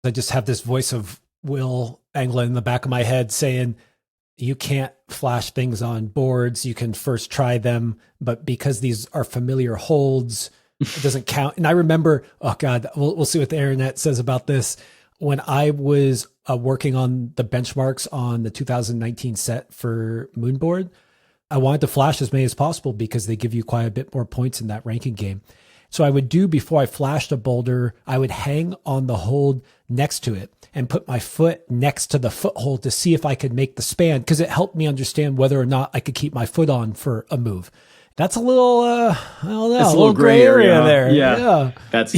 I just have this voice of Will Anglin in the back of my head saying, you can't flash things on boards. You can first try them, but because these are familiar holds, it doesn't count. And I remember, oh God, we'll see what the internet says about this. When I was working on the benchmarks on the 2019 set for Moonboard, I wanted to flash as many as possible because they give you quite a bit more points in that ranking game. So I would do, before I flashed a boulder, I would hang on the hold next to it and put my foot next to the foothold to see if I could make the span, because it helped me understand whether or not I could keep my foot on for a move. That's a little, I don't know, that's a little gray area there. Yeah. That's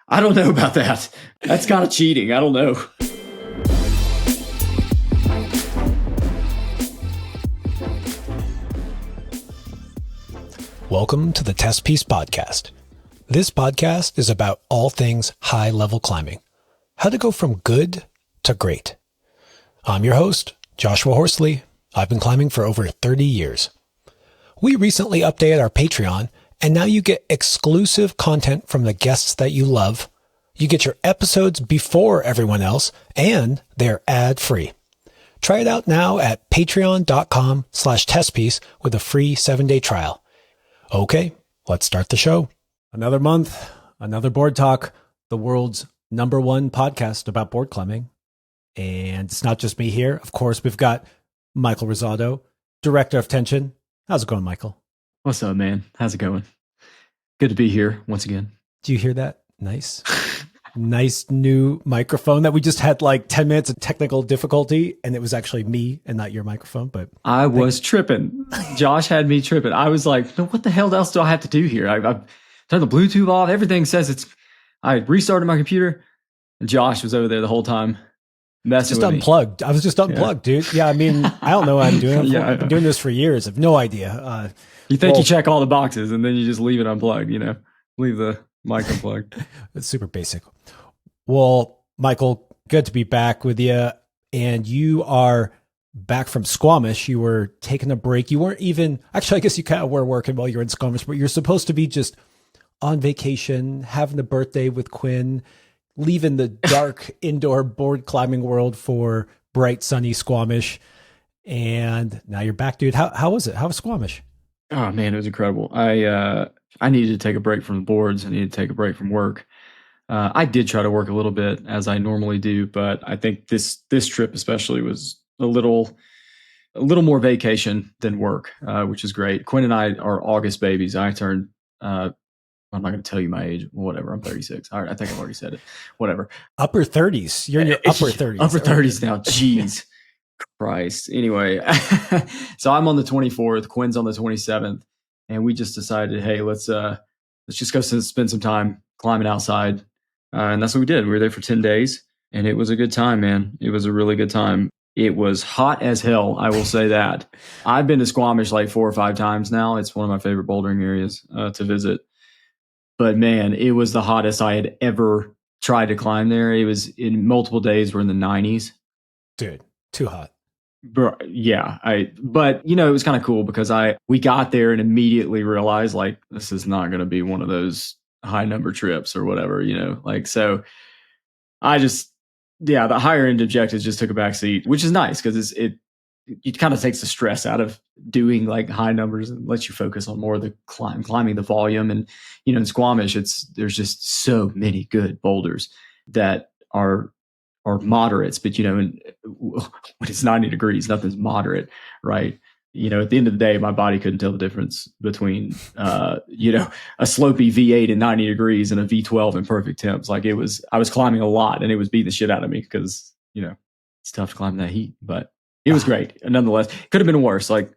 I don't know about that. That's kind of cheating. I don't know. Welcome to the Testpiece podcast. This podcast is about all things high-level climbing. How to go from good to great. I'm your host, Joshua Horsley. I've been climbing for over 30 years. We recently updated our Patreon, and now you get exclusive content from the guests that you love. You get your episodes before everyone else, and they're ad-free. Try it out now at patreon.com/testpiece with a free 7-day trial. Okay, let's start the show. Another month, another board talk, the world's #1 podcast about board climbing. And it's not just me here. Of course, we've got Michael Rosato, Director of Tension. How's it going, Michael? What's up, man? How's it going? Good to be here once again. Do you hear that? Nice. Nice new microphone that we just had like 10 minutes of technical difficulty, and it was actually me and not your microphone. But I was tripping. Josh had me tripping. I was like, no, what the hell else do I have to do here? I've turned the Bluetooth off. Everything says it's... I restarted my computer, and Josh was over there the whole time messing with unplugged. I was just unplugged, dude. Yeah, I mean, I don't know what I'm doing. I've been doing this for years. I have no idea. You think you check all the boxes, and then you just leave it unplugged, you know? Leave the mic unplugged. It's super basic. Well, Michael, good to be back with you. And you are back from Squamish. You were taking a break. You weren't even... Actually, I guess you kind of were working while you were in Squamish, but you're supposed to be just on vacation, having a birthday with Quinn, leaving the dark indoor board climbing world for bright, sunny Squamish. And now you're back, dude. How was it? How was Squamish? Oh, man, it was incredible. I needed to take a break from the boards. I needed to take a break from work. I did try to work a little bit, as I normally do, but I think this trip especially was a little more vacation than work, which is great. Quinn and I are August babies. I turned... I'm not going to tell you my age. Whatever. I'm 36. All right. I think I've already said it. Whatever. Upper 30s. You're in your upper 30s. Upper 30s now. Jeez. Christ. Anyway, so I'm on the 24th. Quinn's on the 27th. And we just decided, hey, let's just go spend some time climbing outside. And that's what we did. We were there for 10 days. And it was a good time, man. It was a really good time. It was hot as hell, I will say that. I've been to Squamish like 4 or 5 times now. It's one of my favorite bouldering areas to visit. But man, it was the hottest I had ever tried to climb there. It was in multiple days. We're in the 90s. Dude, too hot. Bro, yeah. But you know, it was kind of cool because we got there and immediately realized like, this is not going to be one of those high number trips or whatever, you know, like, so the higher end objectives just took a back seat, which is nice because it kind of takes the stress out of doing like high numbers and lets you focus on more of the climbing the volume. And, you know, in Squamish, there's just so many good boulders that are moderates, but you know, when it's 90 degrees, nothing's moderate, right? You know, at the end of the day, my body couldn't tell the difference between, you know, a slopey V8 in 90 degrees and a V12 in perfect temps. Like I was climbing a lot and it was beating the shit out of me because, you know, it's tough to climb in that heat, but it was great. And nonetheless, could have been worse. Like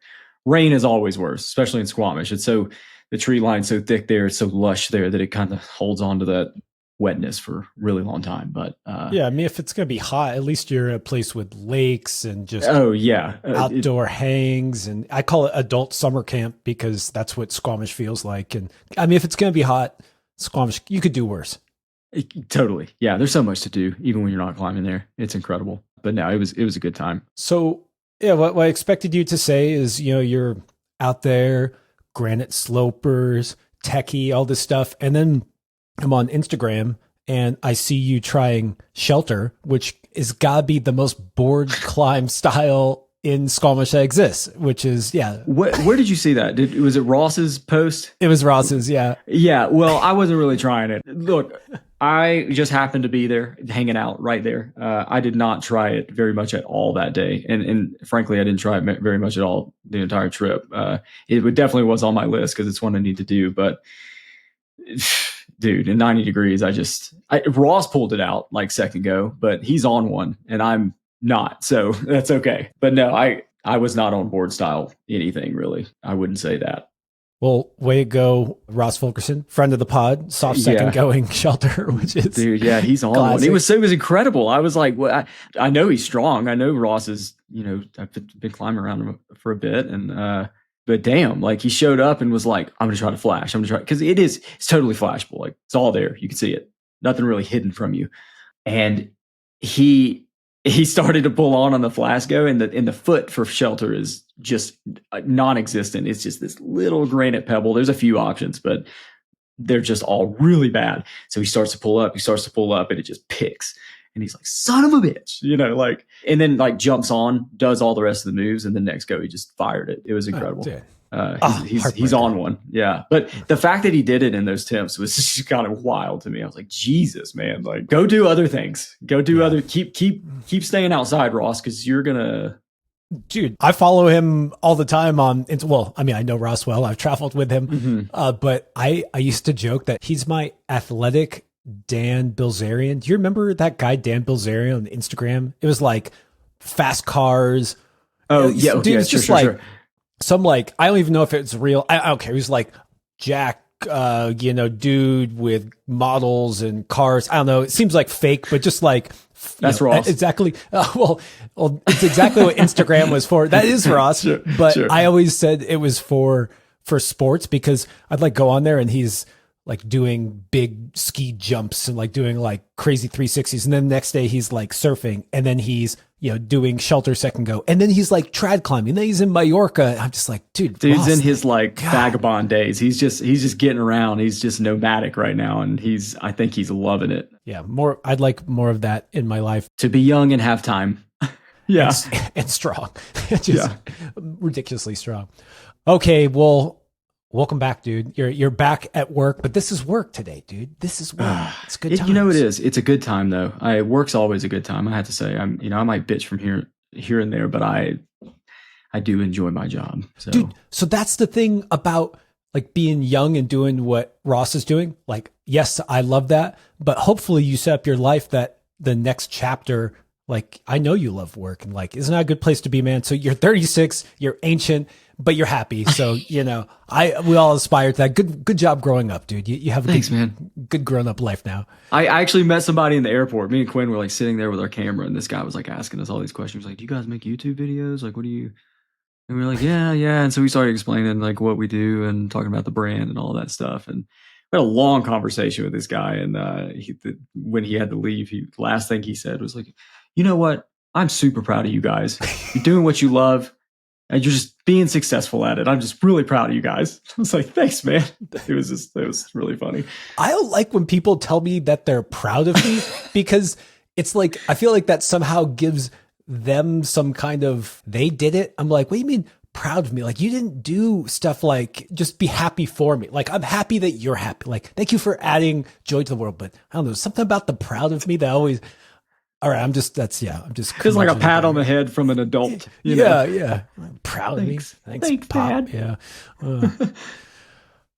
rain is always worse, especially in Squamish. The tree line's so thick there, it's so lush there that it kind of holds on to that wetness for a really long time. But yeah, I mean, if it's going to be hot, at least you're in a place with lakes and just outdoor hangs. And I call it adult summer camp because that's what Squamish feels like. And I mean, if it's going to be hot, Squamish, you could do worse. Totally. Yeah, there's so much to do, even when you're not climbing there. It's incredible. But no, it was a good time. So yeah, what I expected you to say is, you know, you're out there, granite slopers, techie, all this stuff. And then I'm on Instagram and I see you trying Shelter, which is gotta be the most board climb style in Squamish that exists, which is, Where did you see that? Was it Ross's post? It was Ross's, yeah. Yeah, well, I wasn't really trying it. Look, I just happened to be there, hanging out right there. I did not try it very much at all that day. And frankly, I didn't try it very much at all the entire trip. It definitely was on my list because it's one I need to do. But dude, in 90 degrees, Ross pulled it out like second go, but he's on one and I'm not. So that's okay. But no, I was not on board style anything really. I wouldn't say that. Well, way to go, Ross Fulkerson, friend of the pod, soft second going Shelter, which is dude, yeah, he's on one. It was incredible. I was like, well, I know he's strong. I know Ross is, I've been climbing around him for a bit, and but damn, like he showed up and was like, I'm gonna try to flash. I'm gonna try because it's totally flashable. Like it's all there. You can see it. Nothing really hidden from you. And he started to pull on the Flasco, and the foot for Shelter is just non-existent. It's just this little granite pebble. There's a few options, but they're just all really bad. So he starts to pull up, and it just picks. And he's like, son of a bitch, and then like jumps on, does all the rest of the moves, and the next go, he just fired it. It was incredible. He's on one. Yeah. But the fact that he did it in those temps was just kind of wild to me. I was like, Jesus, man, like go do other things. Go do other, keep staying outside, Ross, because you're going to. Dude, I follow him all the time I know Ross well. I've traveled with him, but I used to joke that he's my athletic Dan Bilzerian. Do you remember that guy, Dan Bilzerian, on Instagram? It was like fast cars. Oh, yeah. Dude, it's just sure. Some like, I don't even know if it's real. I don't care. He was like Jack, dude with models and cars. I don't know. It seems like fake, but just like, that's Ross. Exactly. Well, it's exactly what Instagram was for. That is Ross. Sure, but sure. I always said it was for sports because I'd like go on there and he's like doing big ski jumps and like doing like crazy 360s. And then the next day he's like surfing and then he's, doing Shelter second go. And then he's like trad climbing. And then he's in Mallorca. I'm just like, dude's Ross, in his like vagabond days. He's just getting around. He's just nomadic right now. And I think he's loving it. Yeah. I'd like more of that in my life. To be young and have time. Yeah. And strong. Just ridiculously strong. Okay. Well, welcome back, dude. You're back at work, but this is work today, dude. This is work. It's good times. It is. It's a good time though. Work's always a good time. I have to say, I might bitch from here and there, but I do enjoy my job. So. Dude, so that's the thing about like being young and doing what Ross is doing. Like, yes, I love that, but hopefully you set up your life that the next chapter, like I know you love work and like, isn't that a good place to be, man? So you're 36, you're ancient, but you're happy. So, we all aspire to that. Good job growing up, dude. You have a good grown up life now. I actually met somebody in the airport. Me and Quinn were like sitting there with our camera and this guy was like asking us all these questions. Like, do you guys make YouTube videos? Like, what do you, and we were like, yeah. And so we started explaining like what we do and talking about the brand and all that stuff. And we had a long conversation with this guy. And when he had to leave, last thing he said was like, you know what? I'm super proud of you guys. You're doing what you love. And you're just being successful at it. I'm just really proud of you guys. I was like, thanks, man. It was really funny. I don't like when people tell me that they're proud of me because it's like, I feel like that somehow gives them some kind of, they did it. I'm like, what do you mean proud of me? Like you didn't do stuff like just be happy for me. Like I'm happy that you're happy. Like, thank you for adding joy to the world. But I don't know, something about the proud of me that always, all right, I'm just it's like a pat on the head from an adult. Yeah. I'm proud of me. Thanks, Pop. Dad. Yeah.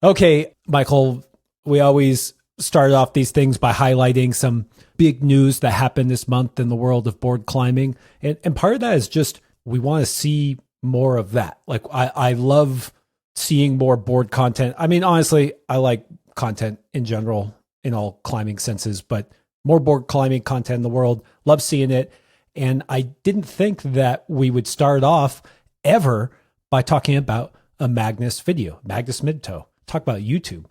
Okay, Michael, we always start off these things by highlighting some big news that happened this month in the world of board climbing. And part of that is just we want to see more of that. Like I love seeing more board content. I mean, honestly, I like content in general in all climbing senses, but more board climbing content in the world. Love seeing it. And I didn't think that we would start off ever by talking about a Magnus video, Magnus Midtoe. Talk about YouTube.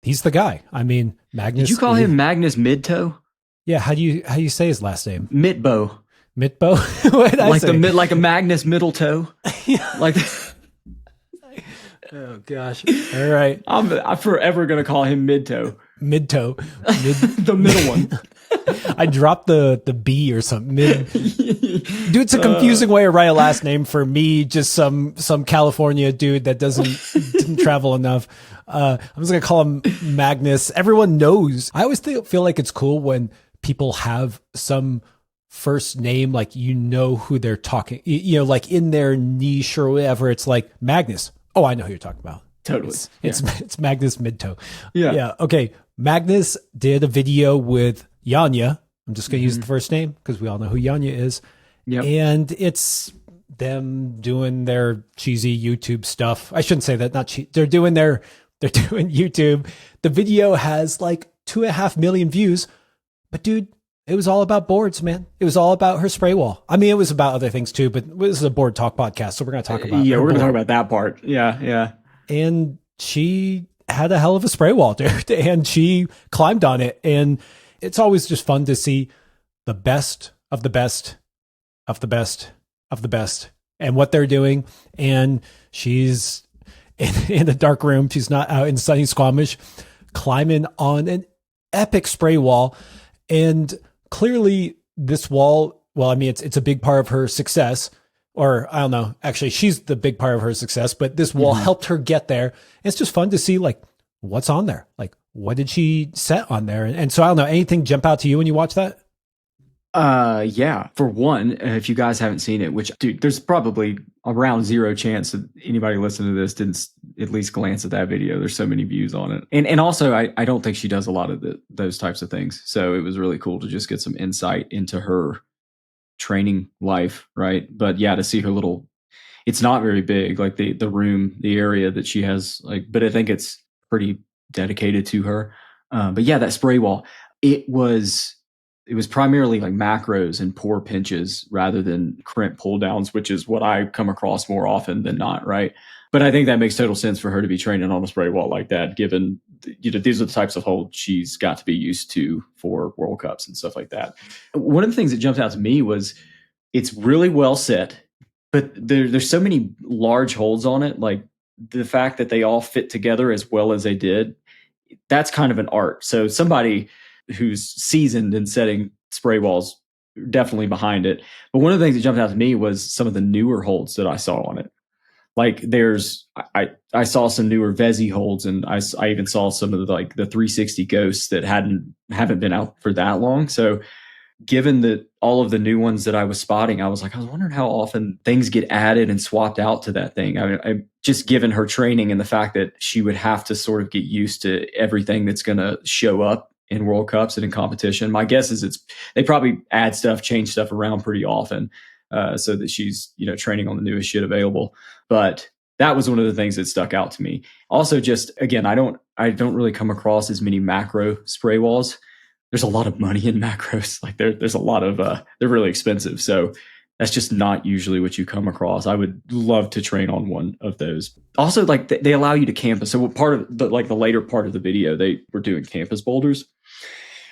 He's the guy. I mean, Magnus. Did you call him Magnus Midtoe? Yeah. How do you say his last name? Mitbo. Mitbo? What did I say? Like a Magnus middle toe. Like. Oh gosh. All right. I'm forever going to call him Midtoe. Mid-toe. The middle one. I dropped the B or something. Dude, it's a confusing way to write a last name for me, just some California dude that didn't travel enough. I'm just gonna call him Magnus. Everyone knows. I always feel like it's cool when people have some first name, like you know who they're talking, you know, like in their niche or whatever. It's like Magnus. Oh, I know who you're talking about. Totally. It's Magnus Midtoe. Yeah. Okay. Magnus did a video with Janja. I'm just going to use the first name because we all know who Janja is. Yep. And it's them doing their cheesy YouTube stuff. I shouldn't say that, not cheesy. They're doing YouTube. The video has like 2.5 million views. But dude, it was all about boards, man. It was all about her spray wall. I mean, it was about other things too, but this is a board talk podcast, so we're going to talk about we're going to talk about that part. Yeah. And she had a hell of a spray wall, dude, and she climbed on it. And it's always just fun to see the best of the best of the best of the best and what they're doing. And she's in a dark room. She's not out in sunny Squamish, climbing on an epic spray wall. And clearly this wall, well, I mean, it's a big part of her success. Or I don't know, actually, she's the big part of her success, but this wall helped her get there. It's just fun to see, like, what's on there? Like, what did she set on there? And so I don't know, anything jump out to you when you watch that? Yeah. For one, if you guys haven't seen it, which, dude, there's probably around zero chance that anybody listening to this didn't at least glance at that video. There's so many views on it. And also, I don't think she does a lot of those types of things. So it was really cool to just get some insight into her training life, right? But yeah, to see her it's not very big, like the room, the area that she has, like, but I think it's pretty dedicated to her. But yeah, that spray wall, it was primarily like macros and pour pinches rather than crimp pull downs, which is what I come across more often than not, right? But I think that makes total sense for her to be training on a spray wall like that, given, you know, these are the types of holds she's got to be used to for World Cups and stuff like that. One of the things that jumped out to me was it's really well set, but there's so many large holds on it. Like the fact that they all fit together as well as they did, that's kind of an art. So somebody who's seasoned in setting spray walls, definitely behind it. But one of the things that jumped out to me was some of the newer holds that I saw on it. Like I saw some newer Vezi holds, and I even saw some of the 360 Ghosts that haven't been out for that long. So given that all of the new ones that I was spotting, I was wondering how often things get added and swapped out to that thing. I mean, I just given her training and the fact that she would have to sort of get used to everything that's going to show up in World Cups and in competition. My guess is they probably add stuff, change stuff around pretty often. So that she's, you know, training on the newest shit available. But that was one of the things that stuck out to me. Also, just again, I don't really come across as many macro spray walls. There's a lot of money in macros. Like there's a lot of they're really expensive. So that's just not usually what you come across. I would love to train on one of those. Also, like they allow you to campus. So part of the later part of the video, they were doing campus boulders,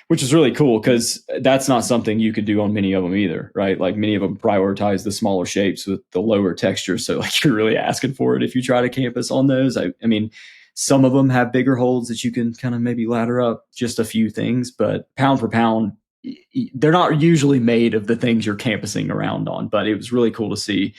which is really cool because that's not something you could do on many of them either, right? Like many of them prioritize the smaller shapes with the lower textures. So like you're really asking for it if you try to campus on those. I mean, some of them have bigger holds that you can kind of maybe ladder up just a few things, but pound for pound, they're not usually made of the things you're campusing around on. But it was really cool to see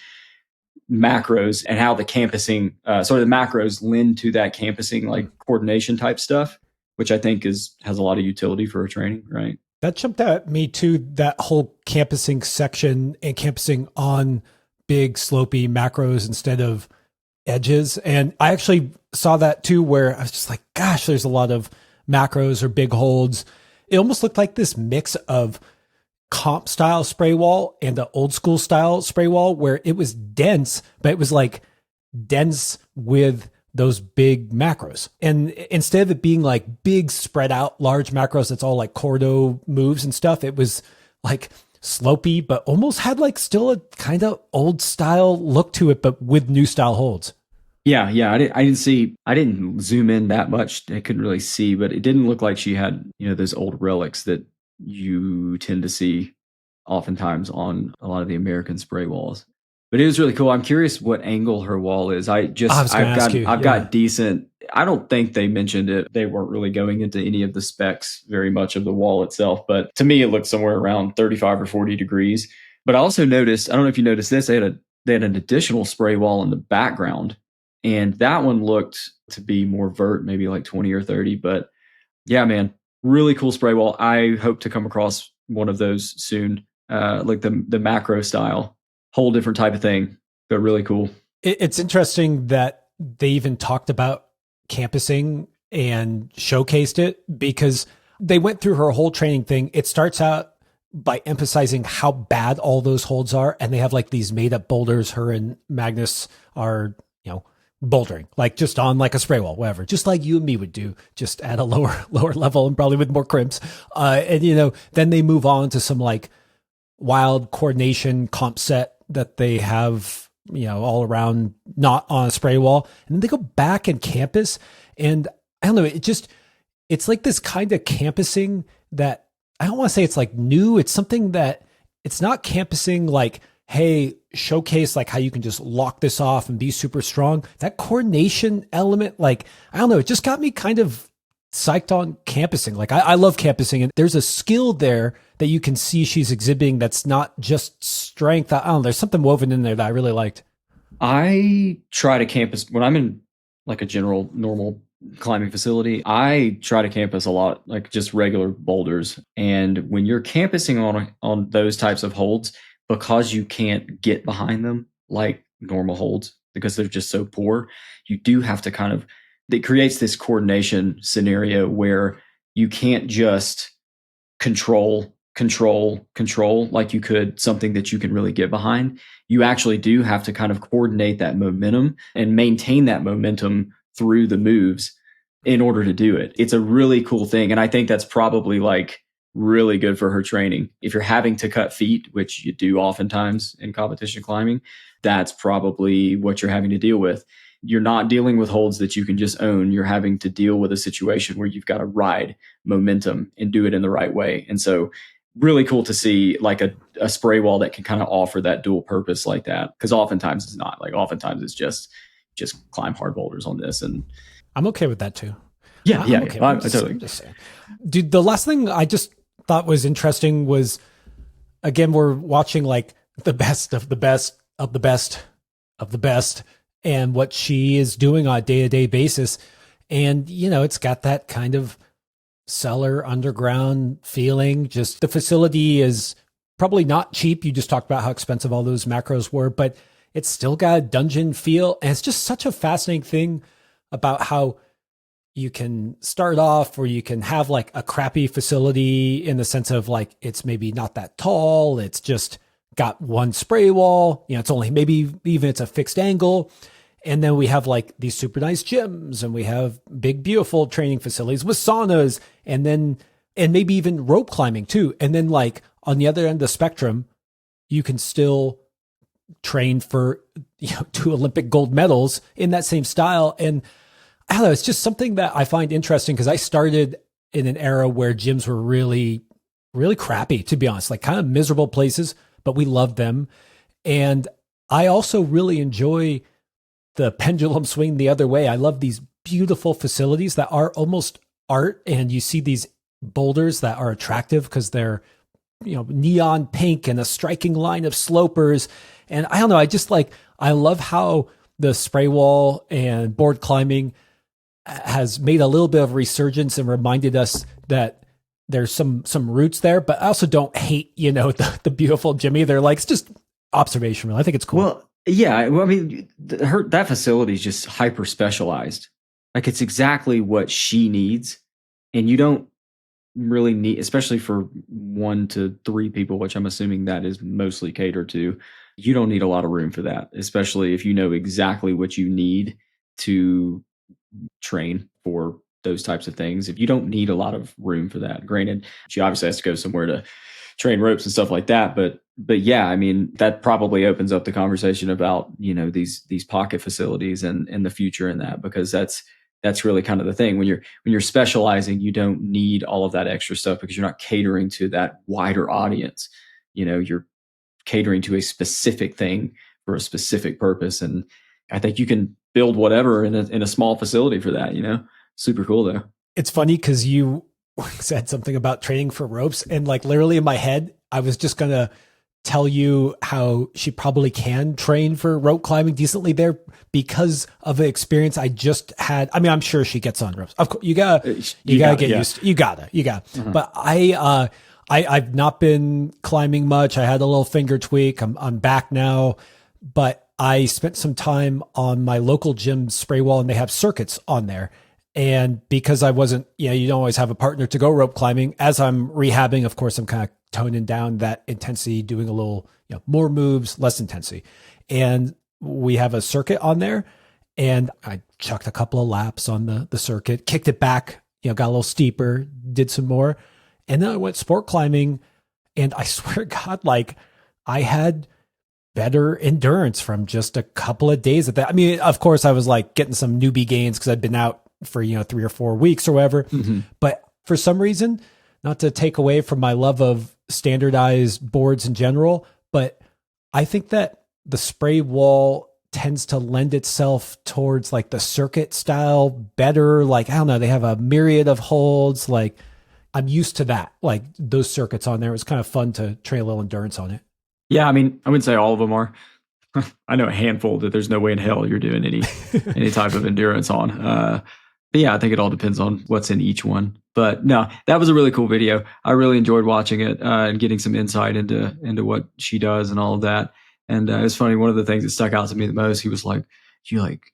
macros and how the campusing, sort of the macros lend to that campusing, like coordination type stuff, which I think has a lot of utility for a training, right? That jumped out at me too, that whole campusing section and campusing on big slopey macros instead of edges. And I actually saw that too, where I was just like, gosh, there's a lot of macros or big holds. It almost looked like this mix of comp style spray wall and the old school style spray wall, where it was dense, but it was like dense with those big macros. And instead of it being like big spread out large macros, that's all like cordo moves and stuff, it was like slopey, but almost had like still a kind of old style look to it, but with new style holds. Yeah. I didn't zoom in that much. I couldn't really see, but it didn't look like she had, you know, those old relics that you tend to see oftentimes on a lot of the American spray walls. But it was really cool. I'm curious what angle her wall is. I was going to ask you. I've got decent. I don't think they mentioned it. They weren't really going into any of the specs very much of the wall itself, but to me it looked somewhere around 35 or 40 degrees. But I also noticed, I don't know if you noticed this, they had an additional spray wall in the background, and that one looked to be more vert, maybe like 20 or 30. But yeah, man, really cool spray wall. I hope to come across one of those soon, like the macro style. Whole different type of thing, but really cool. It's interesting that they even talked about campusing and showcased it, because they went through her whole training thing. It starts out by emphasizing how bad all those holds are, and they have like these made up boulders. Her and Magnus are, bouldering, like just on like a spray wall, whatever, just like you and me would do, just at a lower level and probably with more crimps. And then they move on to some like wild coordination comp set that they have, all around, not on a spray wall. And then they go back and campus. And I don't know, it's like this kind of campusing that I don't want to say it's like new. It's something that it's not campusing like, hey, showcase like how you can just lock this off and be super strong. That coordination element, like, I don't know, it just got me kind of psyched on campusing. Like I love campusing, and there's a skill there that you can see she's exhibiting that's not just strength. I don't know, there's something woven in there that I really liked. I try to campus when I'm in like a general normal climbing facility. I try to campus a lot, like just regular boulders. And when you're campusing on those types of holds, because you can't get behind them like normal holds because they're just so poor, you do have to kind of, it creates this coordination scenario where you can't just control like you could something that you can really get behind. You actually do have to kind of coordinate that momentum and maintain that momentum through the moves in order to do it. It's a really cool thing. And I think that's probably like really good for her training. If you're having to cut feet, which you do oftentimes in competition climbing, that's probably what you're having to deal with. You're not dealing with holds that you can just own. You're having to deal with a situation where you've got to ride momentum and do it in the right way. And so really cool to see like a spray wall that can kind of offer that dual purpose like that. Because oftentimes it's not. Like oftentimes it's just climb hard boulders on this. And I'm okay with that too. Yeah. Okay. I'm just saying. Dude, the last thing I just thought was interesting was, again, we're watching like the best of the best of the best of the best, and what she is doing on a day-to-day basis. And, it's got that kind of cellar underground feeling. Just the facility is probably not cheap. You just talked about how expensive all those macros were, but it's still got a dungeon feel. And it's just such a fascinating thing about how you can start off where you can have like a crappy facility in the sense of like, it's maybe not that tall. It's just got one spray wall. It's only maybe even it's a fixed angle. And then we have like these super nice gyms, and we have big, beautiful training facilities with saunas, and maybe even rope climbing too. And then like on the other end of the spectrum, you can still train for 2 Olympic gold medals in that same style. And I don't know, it's just something that I find interesting, because I started in an era where gyms were really, really crappy, to be honest, like kind of miserable places, but we loved them. And I also really enjoy the pendulum swing the other way. I love these beautiful facilities that are almost art, and you see these boulders that are attractive because they're, neon pink and a striking line of slopers. And I don't know, I love how the spray wall and board climbing has made a little bit of a resurgence and reminded us that there's some roots there, but I also don't hate, the beautiful gym either. Like, it's just observational. I think it's cool. Well, yeah, well, I mean, that facility is just hyper specialized. Like, it's exactly what she needs, and you don't really need, especially for 1 to 3 people, which I'm assuming that is mostly catered to. You don't need a lot of room for that, especially if you know exactly what you need to train for those types of things. If you don't need a lot of room for that, granted, she obviously has to go somewhere to train ropes and stuff like that. But yeah, I mean, that probably opens up the conversation about, these pocket facilities and the future in that, because that's really kind of the thing. When you're specializing, you don't need all of that extra stuff because you're not catering to that wider audience. You're catering to a specific thing for a specific purpose. And I think you can build whatever in a small facility for that, super cool though. It's funny because you said something about training for ropes, and like literally in my head, I was just going to tell you how she probably can train for rope climbing decently there because of the experience I just had. I mean, I'm sure she gets on ropes. Of course, you gotta get used to, you gotta. Uh-huh. But I've not been climbing much. I had a little finger tweak. I'm back now, but I spent some time on my local gym spray wall, and they have circuits on there. And because I wasn't, you don't always have a partner to go rope climbing. As I'm rehabbing, of course, I'm kind of toning down that intensity, doing a little, more moves, less intensity. And we have a circuit on there, and I chucked a couple of laps on the circuit, kicked it back, got a little steeper, did some more. And then I went sport climbing, and I swear to God, like I had better endurance from just a couple of days of that. I mean, of course I was like getting some newbie gains because I'd been out for 3 or 4 weeks or whatever. Mm-hmm. But for some reason, not to take away from my love of standardized boards in general, but I think that the spray wall tends to lend itself towards like the circuit style better. Like, I don't know, they have a myriad of holds. Like I'm used to that, like those circuits on there. It was kind of fun to train a little endurance on it. Yeah. I mean, I wouldn't say all of them are. I know a handful that there's no way in hell you're doing any type of endurance on. But yeah, I think it all depends on what's in each one. But no, that was a really cool video. I really enjoyed watching it and getting some insight into what she does and all of that. And it's funny, one of the things that stuck out to me the most, he was like, "Do you like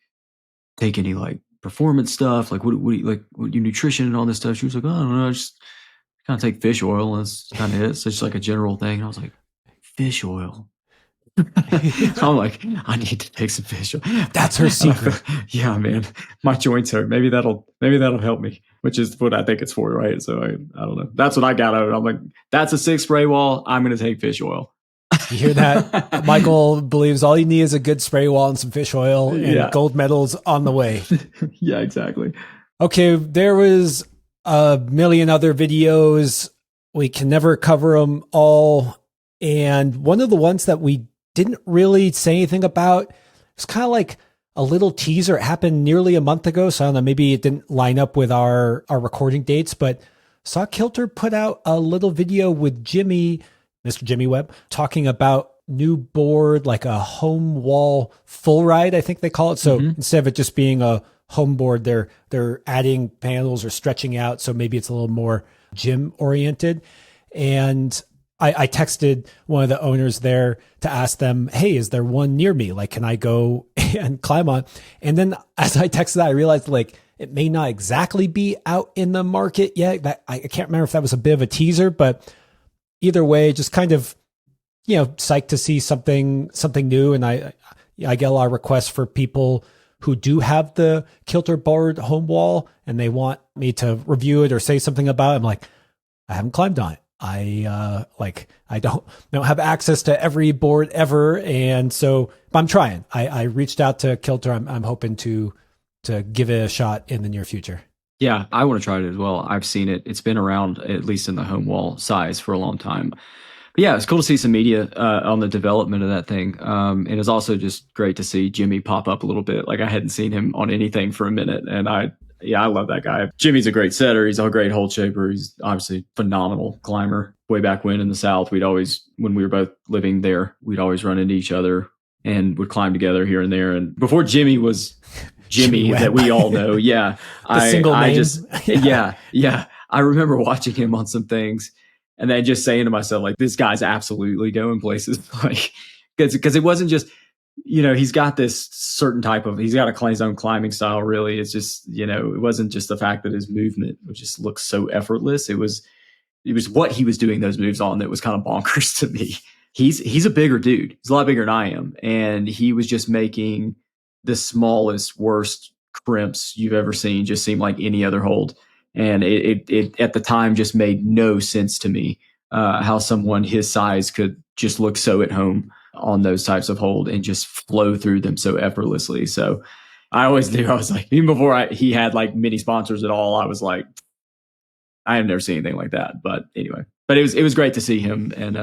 take any like performance stuff? Like what do you like? What your nutrition and all this stuff?" She was like, "Oh, I don't know, I just kind of take fish oil, and that's kind of it." So it's just like a general thing. And I was like, "Fish oil." So I'm like, I need to take some fish oil. That's her secret. Yeah, man, my joints hurt. Maybe that'll help me, which is what I think it's for, right? So I don't know. That's what I got out of it. I'm like, that's a 6 spray wall. I'm going to take fish oil. You hear that? Michael believes all you need is a good spray wall and some fish oil, and gold medals on the way. Yeah, exactly. Okay, there was a million other videos. We can never cover them all. And one of the ones that we didn't really say anything about, it's kind of like a little teaser. It happened nearly a month ago, so I don't know, maybe it didn't line up with our recording dates, but saw Kilter put out a little video with Mr. Jimmy Webb, talking about new board, like a home wall Fullride, I think they call it. So instead of it just being a home board, they're adding panels or stretching out, so maybe it's a little more gym oriented. And I texted one of the owners there to ask them, "Hey, is there one near me? Like, can I go and climb on?" And then as I texted that, I realized like it may not exactly be out in the market yet. That I can't remember if that was a bit of a teaser, but either way, just kind of, psyched to see something new. And I get a lot of requests for people who do have the Kilter board home wall and they want me to review it or say something about it. I'm like, I haven't climbed on it. I don't have access to every board ever. And so I'm trying. I reached out to Kilter. I'm hoping to give it a shot in the near future. Yeah, I want to try it as well. I've seen it. It's been around, at least in the home wall size, for a long time. But yeah, it's cool to see some media on the development of that thing. And it's also just great to see Jimmy pop up a little bit. Like I hadn't seen him on anything for a minute. And I love that guy. Jimmy's a great setter. He's a great hold shaper. He's obviously phenomenal climber. Way back when in the South, when we were both living there, we'd always run into each other and would climb together here and there. And before Jimmy was Jimmy that we all know. Yeah. Yeah. I remember watching him on some things and then just saying to myself, like, this guy's absolutely going places. Like, because it wasn't just, he's got this certain he's got his own climbing style, really. It's just, it wasn't just the fact that his movement just looks so effortless. It was what he was doing those moves on that was kind of bonkers to me. He's a bigger dude. He's a lot bigger than I am. And he was just making the smallest, worst crimps you've ever seen just seem like any other hold. And it at the time just made no sense to me how someone his size could just look so at home on those types of hold and just flow through them so effortlessly. So I always knew, I was like, even before he had like many sponsors at all, I was like, I have never seen anything like that. But anyway, but it was great to see him, and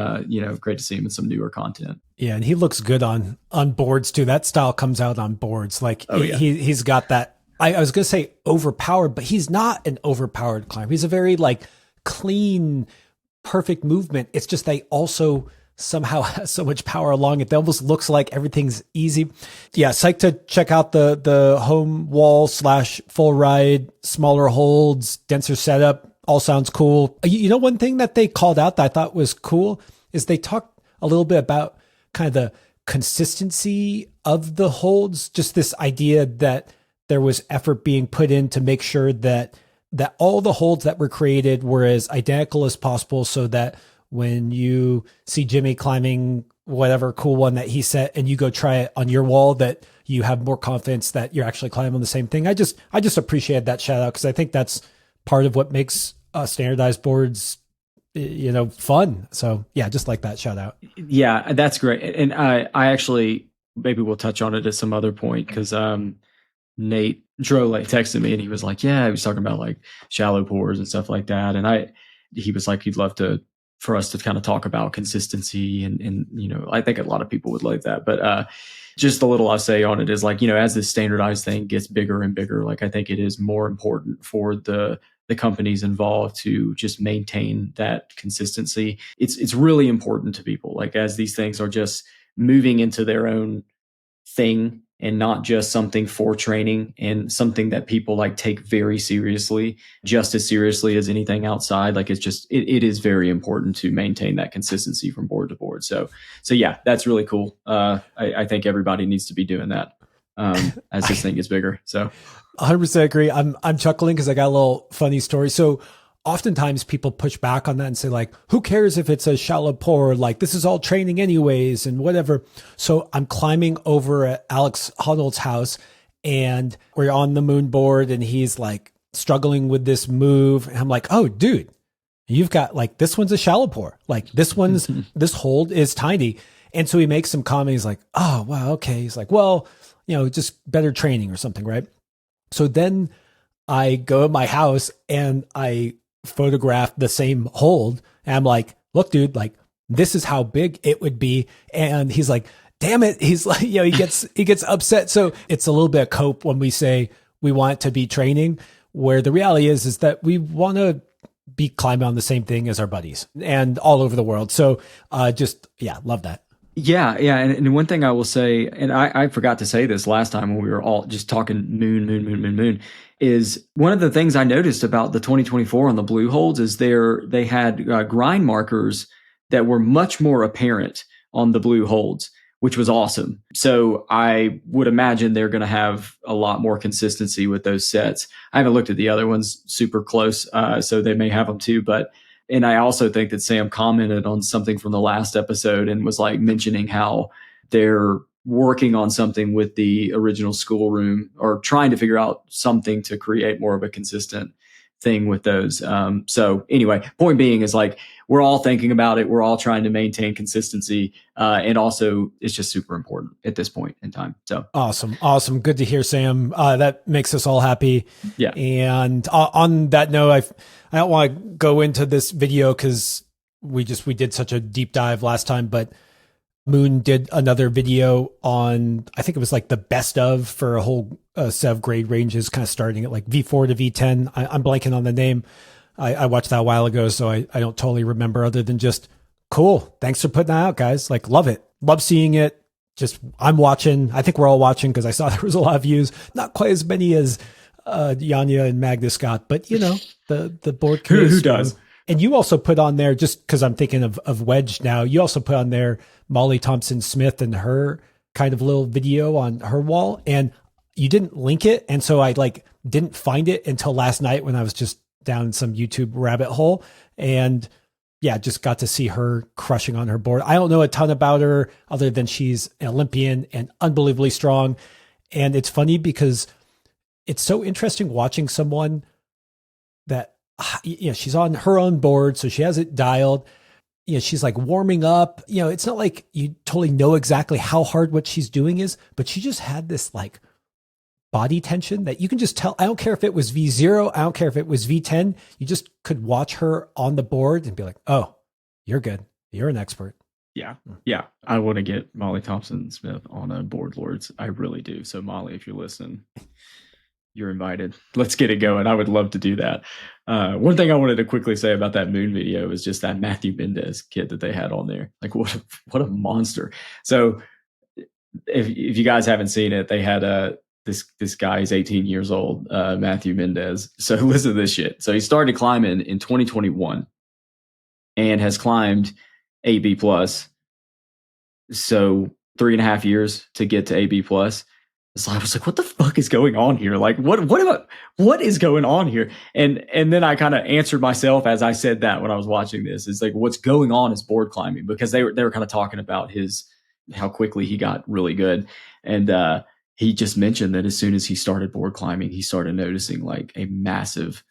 great to see him in some newer content. Yeah, and he looks good on boards too. That style comes out on boards. Like he's got that. I was gonna say overpowered, but he's not an overpowered climber. He's a very like clean, perfect movement. It's just they also somehow has so much power along it. That almost looks like everything's easy. Yeah, psyched to check out the home wall / Fullride, smaller holds, denser setup. All sounds cool. You know, one thing that they called out that I thought was cool is they talked a little bit about kind of the consistency of the holds, just this idea that there was effort being put in to make sure that all the holds that were created were as identical as possible, so that when you see Jimmy climbing whatever cool one that he set and you go try it on your wall, that you have more confidence that you're actually climbing the same thing. I just appreciated that shout out, because I think that's part of what makes standardized boards, fun. So yeah, just like that shout out. Yeah, that's great. And I actually, maybe we'll touch on it at some other point, because Nate Drole texted me and he was like, yeah, he was talking about like shallow pours and stuff like that. And he was like, he'd love for us to kind of talk about consistency, and I think a lot of people would like that. But just a little I'll say on it is like, as this standardized thing gets bigger and bigger, like I think it is more important for the companies involved to just maintain that consistency. It's really important to people, like as these things are just moving into their own thing and not just something for training, and something that people like take very seriously, just as seriously as anything outside. Like it is very important to maintain that consistency from board to board. So yeah, that's really cool. I think everybody needs to be doing that as this thing gets bigger. So 100% agree. I'm chuckling because I got a little funny story. So oftentimes people push back on that and say like, who cares if it's a shallow pour? Like this is all training anyways and whatever. So I'm climbing over at Alex Honnold's house and we're on the moon board and he's like struggling with this move. And I'm like, oh dude, you've got like, this one's a shallow pour. Like this this hold is tiny. And so he makes some comment. He's like, oh, wow. Okay. He's like, well, just better training or something. Right. So then I go to my house and I photograph the same hold. And I'm like, look, dude, like this is how big it would be. And he's like, damn it. He's like, he gets upset. So it's a little bit of cope when we say we want it to be training, where the reality is that we want to be climbing on the same thing as our buddies and all over the world. So love that. Yeah. And one thing I will say, and I forgot to say this last time when we were all just talking moon, is one of the things I noticed about the 2024 on the blue holds is they had grind markers that were much more apparent on the blue holds, which was awesome. So I would imagine they're going to have a lot more consistency with those sets. I haven't looked at the other ones super close, so they may have them too, and I also think that Sam commented on something from the last episode and was like mentioning how they're working on something with the original schoolroom, or trying to figure out something to create more of a consistent thing with those. So anyway, point being is like, we're all thinking about it. We're all trying to maintain consistency. And also it's just super important at this point in time. So awesome. Good to hear, Sam. That makes us all happy. Yeah. And on that note, I don't want to go into this video because we did such a deep dive last time, but Moon did another video on, I think it was like the best of for a whole set of grade ranges, kind of starting at like V4 to V10. I'm blanking on the name. I watched that a while ago, so I don't totally remember, other than just cool. Thanks for putting that out, guys. Like, love it. Love seeing it. Just, I'm watching. I think we're all watching because I saw there was a lot of views. Not quite as many as Janja and Magnus got, but the board who does. And you also put on there, just because I'm thinking of Wedge now, you also put on there Molly Thompson Smith and her kind of little video on her wall, and you didn't link it. And so I didn't find it until last night when I was just down some YouTube rabbit hole, and just got to see her crushing on her board. I don't know a ton about her other than she's an Olympian and unbelievably strong. And it's funny because it's so interesting watching someone that, she's on her own board, so she has it dialed. She's like warming up. It's not like you totally know exactly how hard what she's doing is, but she just had this like body tension that you can just tell. I don't care if it was V0. I don't care if it was V10. You just could watch her on the board and be like, oh, you're good. You're an expert. Yeah. Yeah. I want to get Molly Thompson Smith on a Board Lords. I really do. So Molly, if you're listening, you're invited. Let's get it going. I would love to do that. One thing I wanted to quickly say about that moon video is just that Matthew Mendez kid that they had on there. Like what a monster. So if you guys haven't seen it, they had this guy is 18 years old, Matthew Mendez. So listen to this shit. So he started climbing in 2021 and has climbed AB plus. So 3.5 years to get to AB plus. So I was like, what the fuck is going on here? Like, what is going on here? And then I kind of answered myself as I said that when I was watching this. It's like, what's going on is board climbing, because they were kind of talking about how quickly he got really good. And he just mentioned that as soon as he started board climbing, he started noticing like massive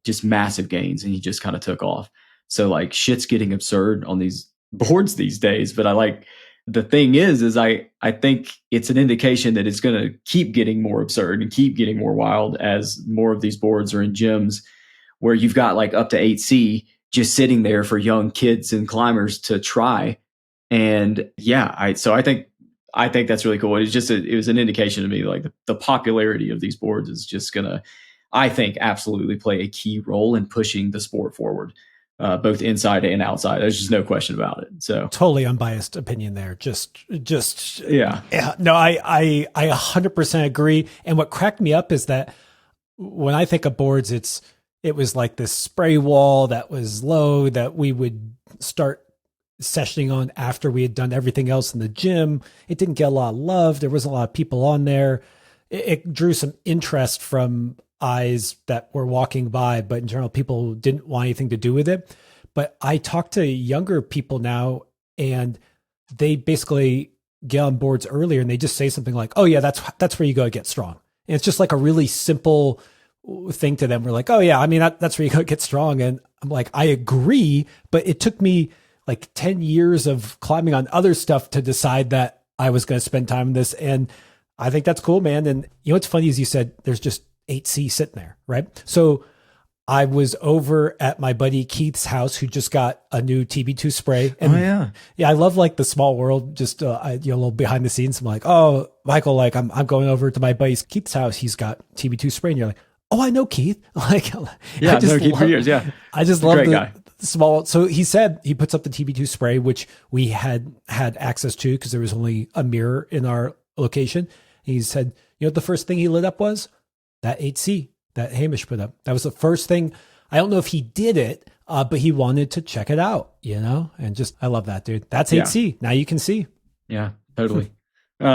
gains, and he just kind of took off. So like shit's getting absurd on these boards these days. But the thing is I think it's an indication that it's going to keep getting more absurd and keep getting more wild as more of these boards are in gyms where you've got like up to 8C just sitting there for young kids and climbers to try. And yeah, I think that's really cool. It was an indication to me like the popularity of these boards is just going to, I think, absolutely play a key role in pushing the sport forward. Both inside and outside. There's just no question about it. So totally unbiased opinion there. Just yeah. No, I 100% agree. And what cracked me up is that when I think of boards, it was like this spray wall that was low that we would start sessioning on after we had done everything else in the gym. It didn't get a lot of love. There wasn't a lot of people on there. It drew some interest from eyes that were walking by, but in general, people didn't want anything to do with it. But I talk to younger people now, and they basically get on boards earlier, and they just say something like, "Oh yeah, that's where you go to get strong." And it's just like a really simple thing to them. We're like, "Oh yeah, I mean that's where you go to get strong," and I'm like, I agree, but it took me like 10 years of climbing on other stuff to decide that I was going to spend time on this, and I think that's cool, man. And you know what's funny is you said there's just 8C sitting there, right? So I was over at my buddy Keith's house, who just got a new TB2 spray. And yeah, I love like the small world, just a little behind the scenes. I'm like, oh, Michael, like I'm going over to my buddy Keith's house. He's got TB2 spray, and you're like, oh, I know Keith. Like, yeah, I know Keith for years. Yeah, I just love the small. So he said he puts up the TB2 spray, which we had access to because there was only a mirror in our location. He said, you know, the first thing he lit up was that 8C that Hamish put up. That was the first thing. I don't know if he did it, but he wanted to check it out, you know, and just, I love that, dude. That's 8C. Yeah. Now you can see. Yeah, totally.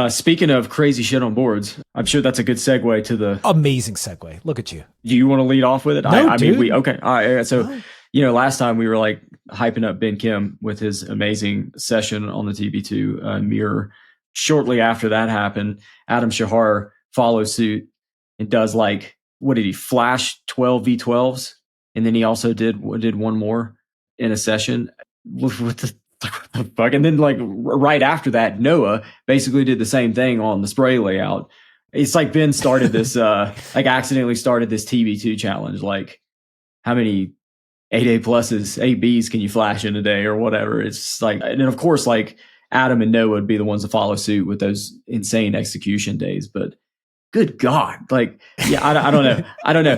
Speaking of crazy shit on boards, I'm sure that's a good segue to the amazing segue. Look at you. Do you want to lead off with it? No, I dude. mean, okay. All right. So, you know, last time we were like hyping up Ben Kim with his amazing session on the TB2 mirror. Shortly after that happened, Adam Shahar follows suit and does like, what did he flash 12 V12s? And then he also did one more in a session. What the fuck? And then like right after that, Noah basically did the same thing on the spray layout. It's like Ben started this, like accidentally started this TB2 challenge. Like how many 8A pluses, 8Bs can you flash in a day or whatever? It's like, and then of course, like Adam and Noah would be the ones to follow suit with those insane execution days. But good God, like, yeah, I don't know. I don't know.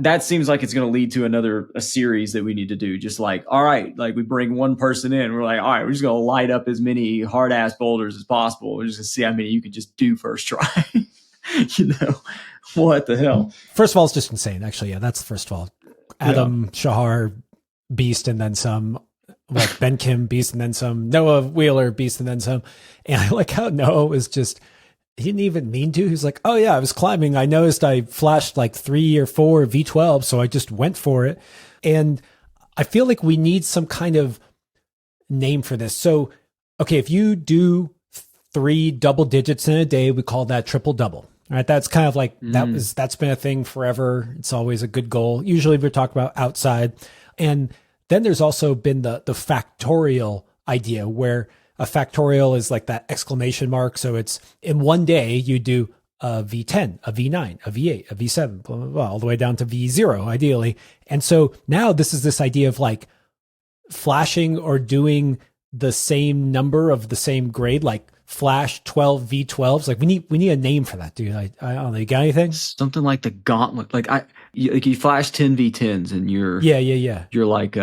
That seems like it's going to lead to a series that we need to do. Just like, all right, like we bring one person in. We're like, all right, we're just going to light up as many hard ass boulders as possible. We're just going to see how many you can just do first try. You know, what the hell? First of all, it's just insane. Actually, yeah, that's first of all. Adam Shahar, beast, and then some. Like Ben Kim, beast, and then some. Noah Wheeler, beast, and then some. And I like how Noah was just. He didn't even mean to. He was like, oh yeah, I was climbing. I noticed I flashed like 3 or 4 V12. So I just went for it. And I feel like we need some kind of name for this. So, okay, if you do 3 double digits in a day, we call that triple double. All right. That's kind of like, that's been a thing forever. It's always a good goal. Usually we're talking about outside. And then there's also been the factorial idea where a factorial is like that exclamation mark. So it's in one day you do a V10, a V9, a V8, a V7, blah, blah, blah, all the way down to V0, ideally. And so now this idea of like flashing or doing the same number of the same grade, like flash 12 V12s. Like we need a name for that, dude. I don't know. You got anything? Something like the gauntlet. Like you flash 10 V10s and you're you're like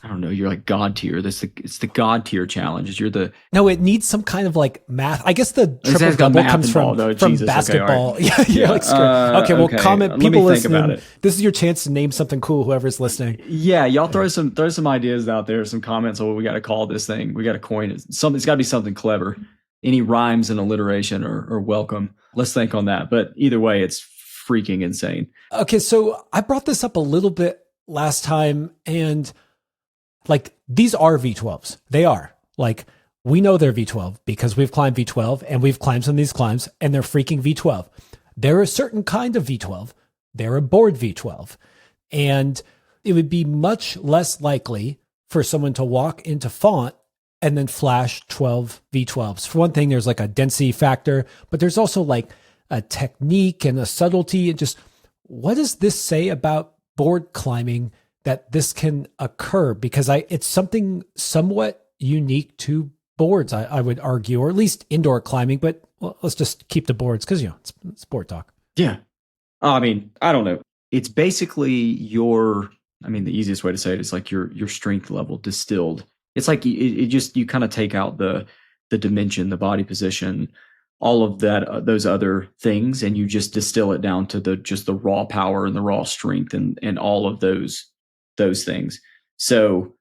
I don't know, you're like God tier. It's the God tier challenge. No, it needs some kind of like math. I guess the triple double comes from basketball. Okay, right. Okay, well, comment. People listening, this is your chance to name something cool. Whoever's listening. Yeah, y'all throw some ideas out there, some comments on what we got to call this thing. We got to coin it. It's got to be something clever. Any rhymes and alliteration are welcome. Let's think on that. But either way, it's freaking insane. Okay, so I brought this up a little bit last time, and like these are V12s. They are. Like we know they're V12 because we've climbed V12 and we've climbed some of these climbs and they're freaking V12. They're a certain kind of V12. They're a board V12. And it would be much less likely for someone to walk into font and then flash 12 V12s. For one thing, there's like a density factor, but there's also like a technique and a subtlety and just what does this say about board climbing that this can occur? Because it's something somewhat unique to boards, I would argue, or at least indoor climbing, but let's just keep the boards because, it's board talk. Yeah. I mean, I don't know. It's basically the easiest way to say it is like your strength level distilled. It's like you kind of take out the dimension, the body position, all of that, those other things, and you just distill it down to the raw power and the raw strength and all of those things. So,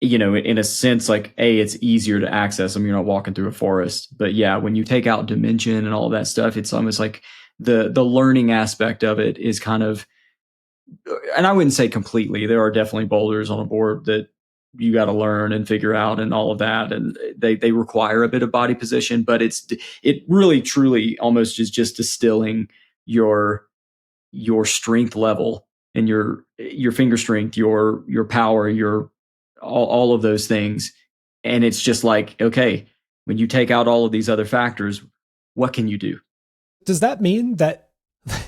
in a sense, like it's easier to access them. You're not walking through a forest, but yeah, when you take out dimension and all of that stuff, it's almost like the learning aspect of it is kind of, and I wouldn't say completely. There are definitely boulders on a board that you got to learn and figure out and all of that, and they require a bit of body position, but it really truly almost is just distilling your strength level and your finger strength, your power, your all of those things. And it's just like, okay, when you take out all of these other factors, what can you do? Does that mean that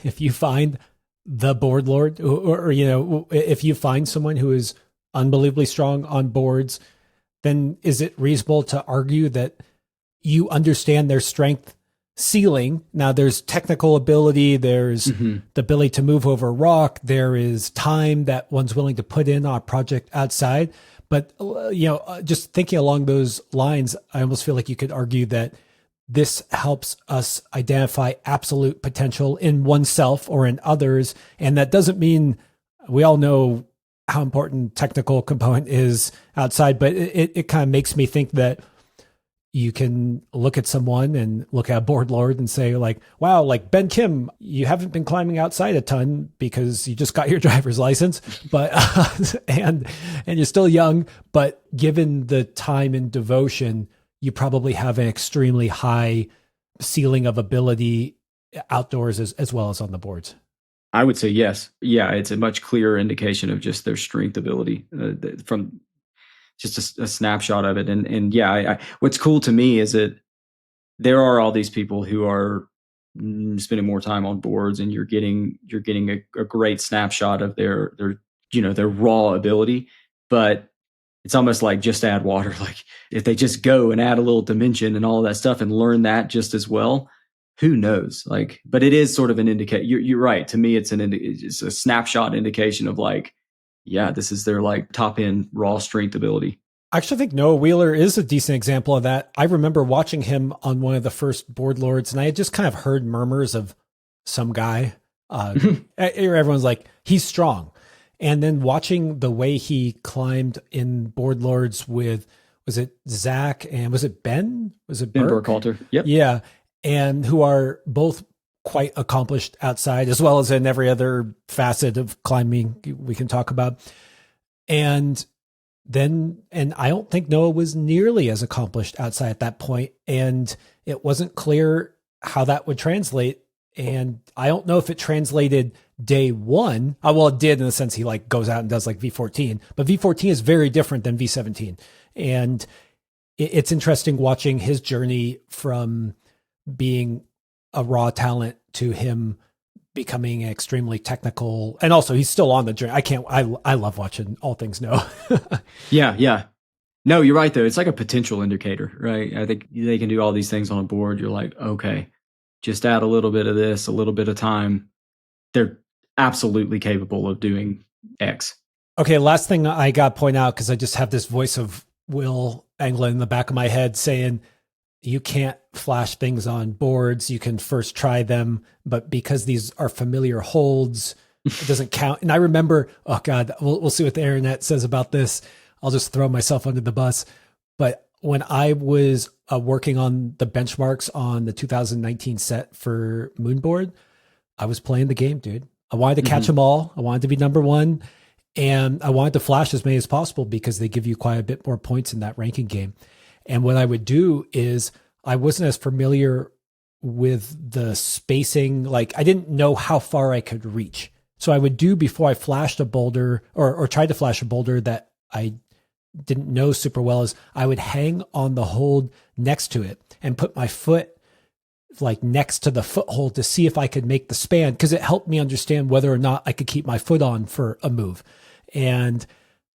if you find the board lord or if you find someone who is unbelievably strong on boards, then is it reasonable to argue that you understand their strength ceiling? Now there's technical ability, there's the ability to move over rock, there is time that one's willing to put in on a project outside. But, just thinking along those lines, I almost feel like you could argue that this helps us identify absolute potential in oneself or in others. And that doesn't mean we all know how important technical component is outside, but it kind of makes me think that you can look at someone and look at a board lord and say like, wow, like Ben Kim, you haven't been climbing outside a ton because you just got your driver's license, but, and you're still young, but given the time and devotion, you probably have an extremely high ceiling of ability outdoors as well as on the boards. I would say yes. Yeah. It's a much clearer indication of just their strength ability from just a snapshot of it. And yeah, what's cool to me is that there are all these people who are spending more time on boards, and you're getting a great snapshot of their raw ability. But it's almost like just add water. Like if they just go and add a little dimension and all of that stuff and learn that just as well, who knows? Like, but it is sort of an indicator. You're right. To me, it's a snapshot indication of like, yeah, this is their like top end raw strength ability. I actually think Noah Wheeler is a decent example of that. I remember watching him on one of the first board lords, and I had just kind of heard murmurs of some guy. Everyone's like, he's strong. And then watching the way he climbed in board lords with, was it Zach and was it Ben? Was it Ben Burkhalter? Yep. Yeah. And who are both quite accomplished outside as well as in every other facet of climbing we can talk about. And I don't think Noah was nearly as accomplished outside at that point. And it wasn't clear how that would translate. And I don't know if it translated day one. Well, it did in the sense he like goes out and does like V14, but V14 is very different than V17. And it's interesting watching his journey from being a raw talent to him becoming extremely technical. And also he's still on the journey. I love watching All Things No. Yeah. No, you're right though. It's like a potential indicator, right? I think they can do all these things on a board. You're like, okay, just add a little bit of this, a little bit of time. They're absolutely capable of doing X. Okay, last thing I got to point out, because I just have this voice of Will Anglin in the back of my head saying, you can't flash things on boards. You can first try them, but because these are familiar holds, it doesn't count. And I remember, oh God, we'll see what the internet says about this. I'll just throw myself under the bus. But when I was working on the benchmarks on the 2019 set for Moonboard, I was playing the game, dude. I wanted to catch them all. I wanted to be number one. And I wanted to flash as many as possible because they give you quite a bit more points in that ranking game. And what I would do is I wasn't as familiar with the spacing. Like I didn't know how far I could reach. So I would do before I flashed a boulder or tried to flash a boulder that I didn't know super well is I would hang on the hold next to it and put my foot like next to the foothold to see if I could make the span, because it helped me understand whether or not I could keep my foot on for a move. And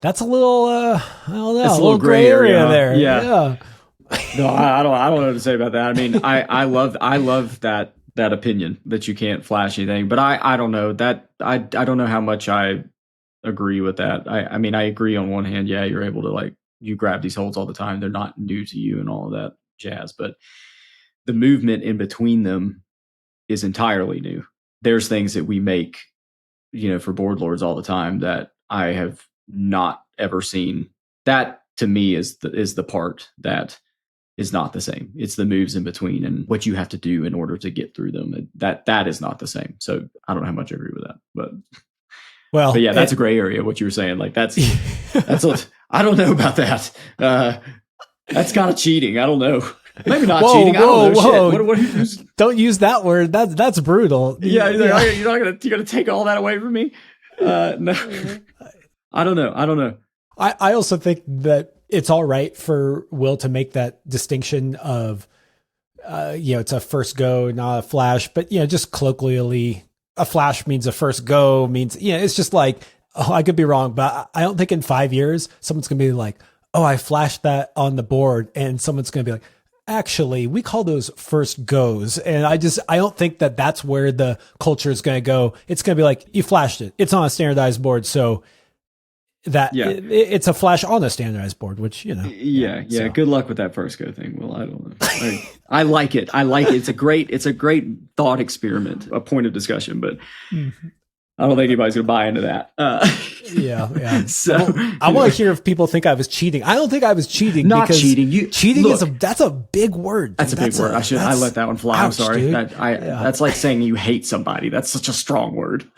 that's a little, I don't know, a little gray area there. Yeah. No, I don't know what to say about that. I mean, I love that opinion that you can't flash anything, but I don't know that I don't know how much I agree with that. I mean, I agree on one hand. Yeah, you're able to you grab these holds all the time. They're not new to you and all of that jazz, but the movement in between them is entirely new. There's things that we make, for board lords all the time that I have not ever seen. That to me is the part that is not the same. It's the moves in between and what you have to do in order to get through them. That is not the same. So I don't know how much I agree with that, but yeah, that's a gray area. What you were saying, that's I don't know about that. That's kind of cheating. I don't know. Maybe not cheating. I don't know. Shit. Don't use that word. That's brutal. Yeah, you're gonna take all that away from me. No, I don't know. I also think that it's all right for Will to make that distinction of, it's a first go, not a flash, but just colloquially, a flash means a first go means, it's just like, I could be wrong, but I don't think in 5 years, someone's going to be like, oh, I flashed that on the board. And someone's going to be like, actually, we call those first goes. And I don't think that that's where the culture is going to go. It's going to be like, you flashed it. It's on a standardized board. So it's a flash on a standardized board, which, Yeah. So. Good luck with that first go thing. Well, I don't know. I like it. It's a great thought experiment, a point of discussion, but I don't think anybody's going to buy into that. Yeah. So I want to hear if people think I was cheating. I don't think I was cheating. Not cheating. Cheating that's a big word. That's a big word. I let that one fly. Ouch, I'm sorry. Dude. That's like saying you hate somebody. That's such a strong word.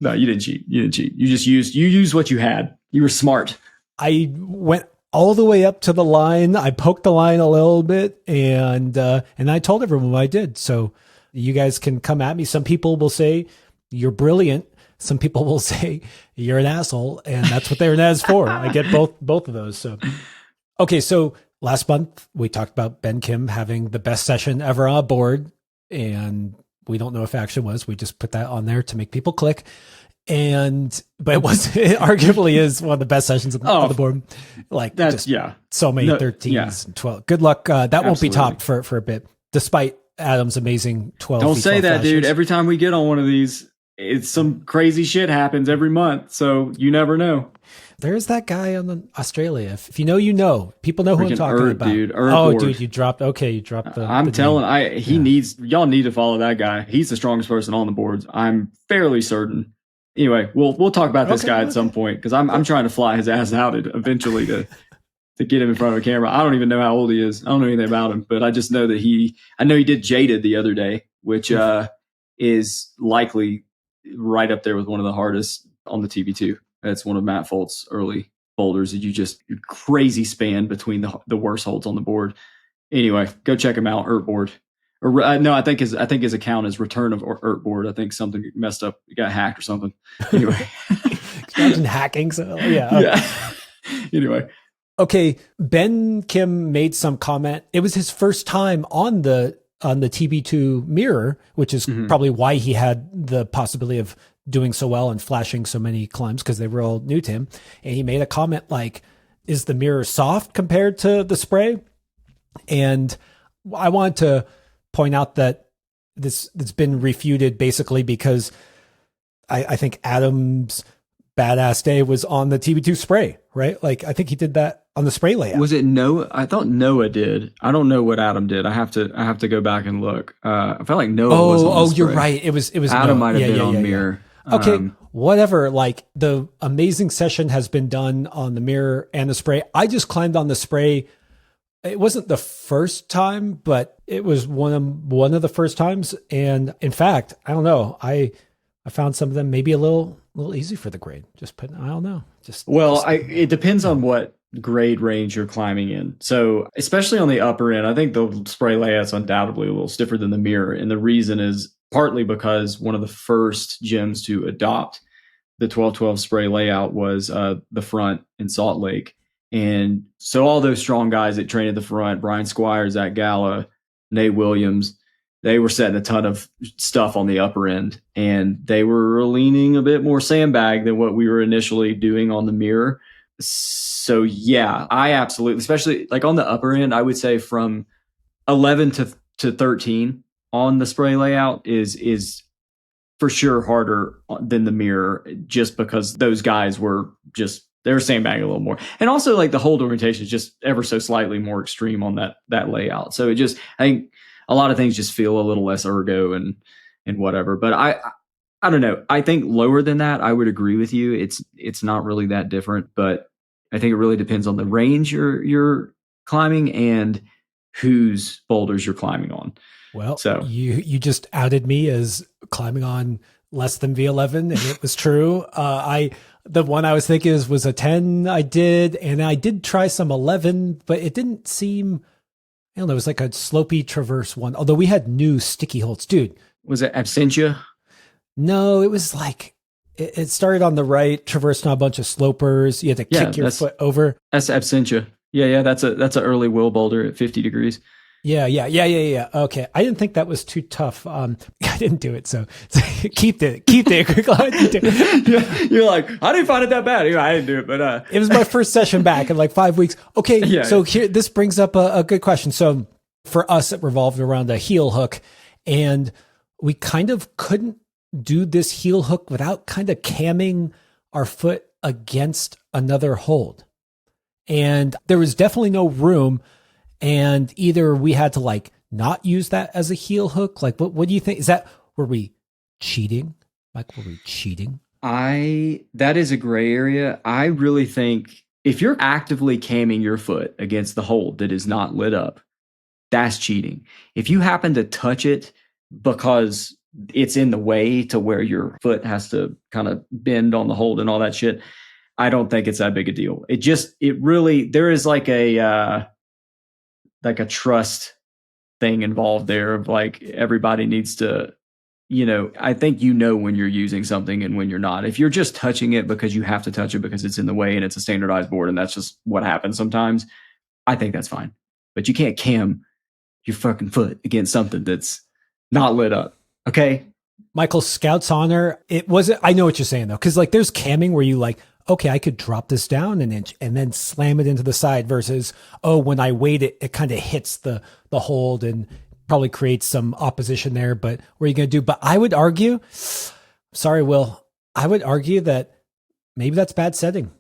No, you didn't cheat. You just used what you had. You were smart. I went all the way up to the line. I poked the line a little bit and I told everyone what I did. So you guys can come at me. Some people will say you're brilliant. Some people will say you're an asshole, and that's what they're as for. I get both of those. So, okay. So last month we talked about Ben Kim having the best session ever on a board, and we don't know if it actually was. We just put that on there to make people click. But it arguably is one of the best sessions on the board. So many 13s and 12. Good luck. That won't be topped for a bit, despite Adam's amazing 12. Don't say that, dude. Every time we get on one of these, it's some crazy shit happens every month. So you never know. There's that guy on Australia. If you know, people know who I'm talking about. Dude, dude, you dropped the. I'm telling, y'all need to follow that guy. He's the strongest person on the boards. I'm fairly certain. Anyway, we'll talk about this guy at some point, because I'm trying to fly his ass out eventually to get him in front of a camera. I don't even know how old he is. I don't know anything about him, but I just know that I know he did Jaded the other day, which is likely right up there with one of the hardest on the TB2. That's one of Matt Folt's early boulders that you just crazy span between the worst holds on the board. Anyway, go check him out. Board. Or no, I think his account is Return of Board. I think something messed up. It got hacked or something. Anyway, imagine hacking. So yeah. Anyway, okay. Ben Kim made some comment. It was his first time on the on the TB2 mirror, which is probably why he had the possibility of doing so well and flashing so many climbs because they were all new to him. And he made a comment like, is the mirror soft compared to the spray? And I wanted to point out that it's been refuted basically because I think Adam's badass day was on the TB2 spray, right? Like I think he did that on the spray layout. Was it Noah? I thought Noah did. I don't know what Adam did. I have to go back and look. I felt like Noah was on the spray. You're right. It was Adam might have been on mirror. Okay, whatever. Like the amazing session has been done on the mirror and the spray. I just climbed on the spray. It wasn't the first time, but it was one of the first times. And in fact, I don't know. I found some of them maybe a little easy for the grade. I don't know. It depends on what grade range you're climbing in. So especially on the upper end, I think the spray layout's undoubtedly a little stiffer than the mirror. And the reason is partly because one of the first gyms to adopt the 12-12 spray layout was the front in Salt Lake. And so all those strong guys that trained at the front, Brian Squire, Zach Galla, Nate Williams, they were setting a ton of stuff on the upper end, and they were leaning a bit more sandbag than what we were initially doing on the mirror. So yeah, I absolutely, especially like on the upper end, I would say from 11 to 13 on the spray layout is for sure harder than the mirror, just because those guys were they were sandbagging a little more. And also like the hold orientation is just ever so slightly more extreme on that layout. So I think a lot of things just feel a little less ergo and whatever. But I don't know. I think lower than that, I would agree with you. It's not really that different, but I think it really depends on the range you're climbing and whose boulders you're climbing on. Well, so you just outed me as climbing on less than V11, and it was true. The one I was thinking was a 10 I did, and I did try some 11, but it didn't seem, I don't know, it was like a slopey traverse one, although we had new sticky holds. Dude. Was it Absentia? No, it was like, it started on the right, traversed on a bunch of slopers. You had to kick your foot over. That's Absentia. Yeah, that's an early wheel boulder at 50 degrees. Yeah. Okay. I didn't think that was too tough. I didn't do it. So keep it. You're like, I didn't find it that bad. I didn't do it, but it was my first session back in like 5 weeks. Okay. Yeah, here, this brings up a good question. So for us, it revolved around a heel hook, and we kind of couldn't do this heel hook without kind of camming our foot against another hold. And there was definitely no room. And either we had to like not use that as a heel hook. Like, what do you think? Were we cheating? Like, were we cheating? That is a gray area. I really think if you're actively camming your foot against the hold that is not lit up, that's cheating. If you happen to touch it because it's in the way to where your foot has to kind of bend on the hold and all that shit, I don't think it's that big a deal. There is like a trust thing involved there of like everybody needs to, I think when you're using something and when you're not. If you're just touching it because you have to touch it because it's in the way and it's a standardized board and that's just what happens sometimes, I think that's fine. But you can't cam your fucking foot against something that's not lit up. Okay? Michael, Scout's honor, I know what you're saying though, because like there's camming where you like, okay, I could drop this down an inch and then slam it into the side versus, when I weight it, it kind of hits the hold and probably creates some opposition there. But what are you going to do? But I would argue, sorry, Will, I would argue that maybe that's bad setting.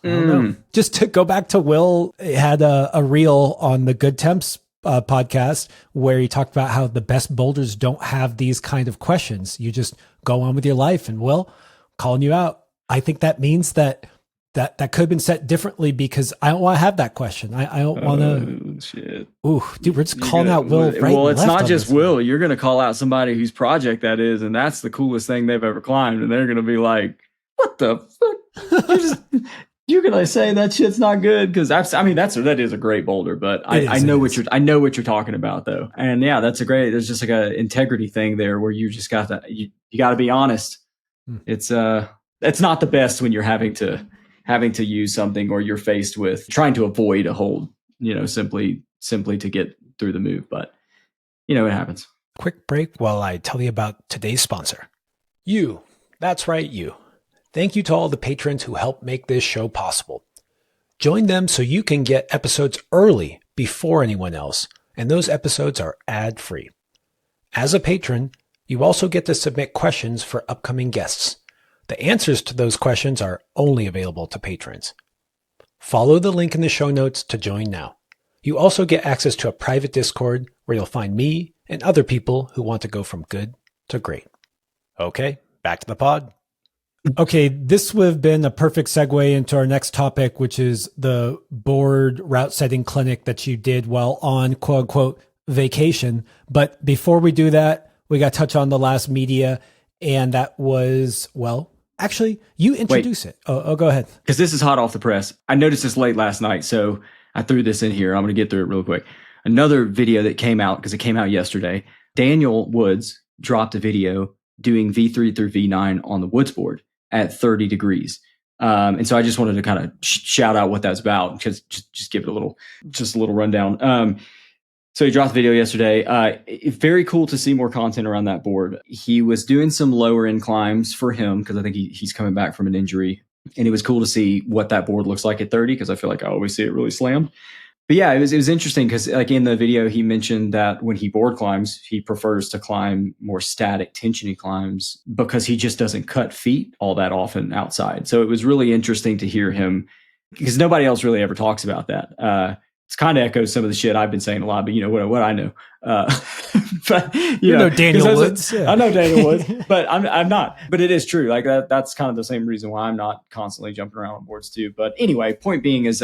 I don't know. Just to go back to Will, had a reel on the Good Temps podcast where he talked about how the best boulders don't have these kind of questions. You just go on with your life. And Will, calling you out, I think that means that could have been set differently because I don't want to have that question. I don't want to. Shit. Ooh, dude, we're just calling out Will. Well, it's not just Will. You're going to call out somebody whose project that is, and that's the coolest thing they've ever climbed, and they're going to be like, "What the fuck?" You're going to say that shit's not good because that is a great boulder, but I know what you're talking about though, and yeah, there's just like a integrity thing there where you just got to you got to be honest. It's not the best when you're having to use something or you're faced with trying to avoid a hold, simply to get through the move. But it happens. Quick break while I tell you about today's sponsor. You. That's right, you. Thank you to all the patrons who help make this show possible. Join them so you can get episodes early before anyone else, and those episodes are ad-free. As a patron, you also get to submit questions for upcoming guests. The answers to those questions are only available to patrons. Follow the link in the show notes to join now. You also get access to a private Discord where you'll find me and other people who want to go from good to great. Okay, back to the pod. Okay, this would have been a perfect segue into our next topic, which is the board route setting clinic that you did while on quote unquote vacation. But before we do that, we got to touch on the last media. And that was, well, actually, you introduce it. Oh, go ahead. Because this is hot off the press. I noticed this late last night, so I threw this in here. I'm going to get through it real quick. Another video that came out, because it came out yesterday, Daniel Woods dropped a video doing V3 through V9 on the Woods board at 30 degrees. And so I just wanted to kind of shout out what that's about, because just give it a little rundown. So he dropped the video yesterday. Very cool to see more content around that board. He was doing some lower end climbs for him, because I think he's coming back from an injury. And it was cool to see what that board looks like at 30, because I feel like I always see it really slammed. But yeah, it was interesting, because like in the video, he mentioned that when he board climbs, he prefers to climb more static tensiony climbs because he just doesn't cut feet all that often outside. So it was really interesting to hear him, because nobody else really ever talks about that. It's kind of echoes some of the shit I've been saying a lot, but what I know. But you know Daniel Woods. I know Daniel Woods, but I'm not. But it is true. Like that's kind of the same reason why I'm not constantly jumping around on boards too. But anyway, point being is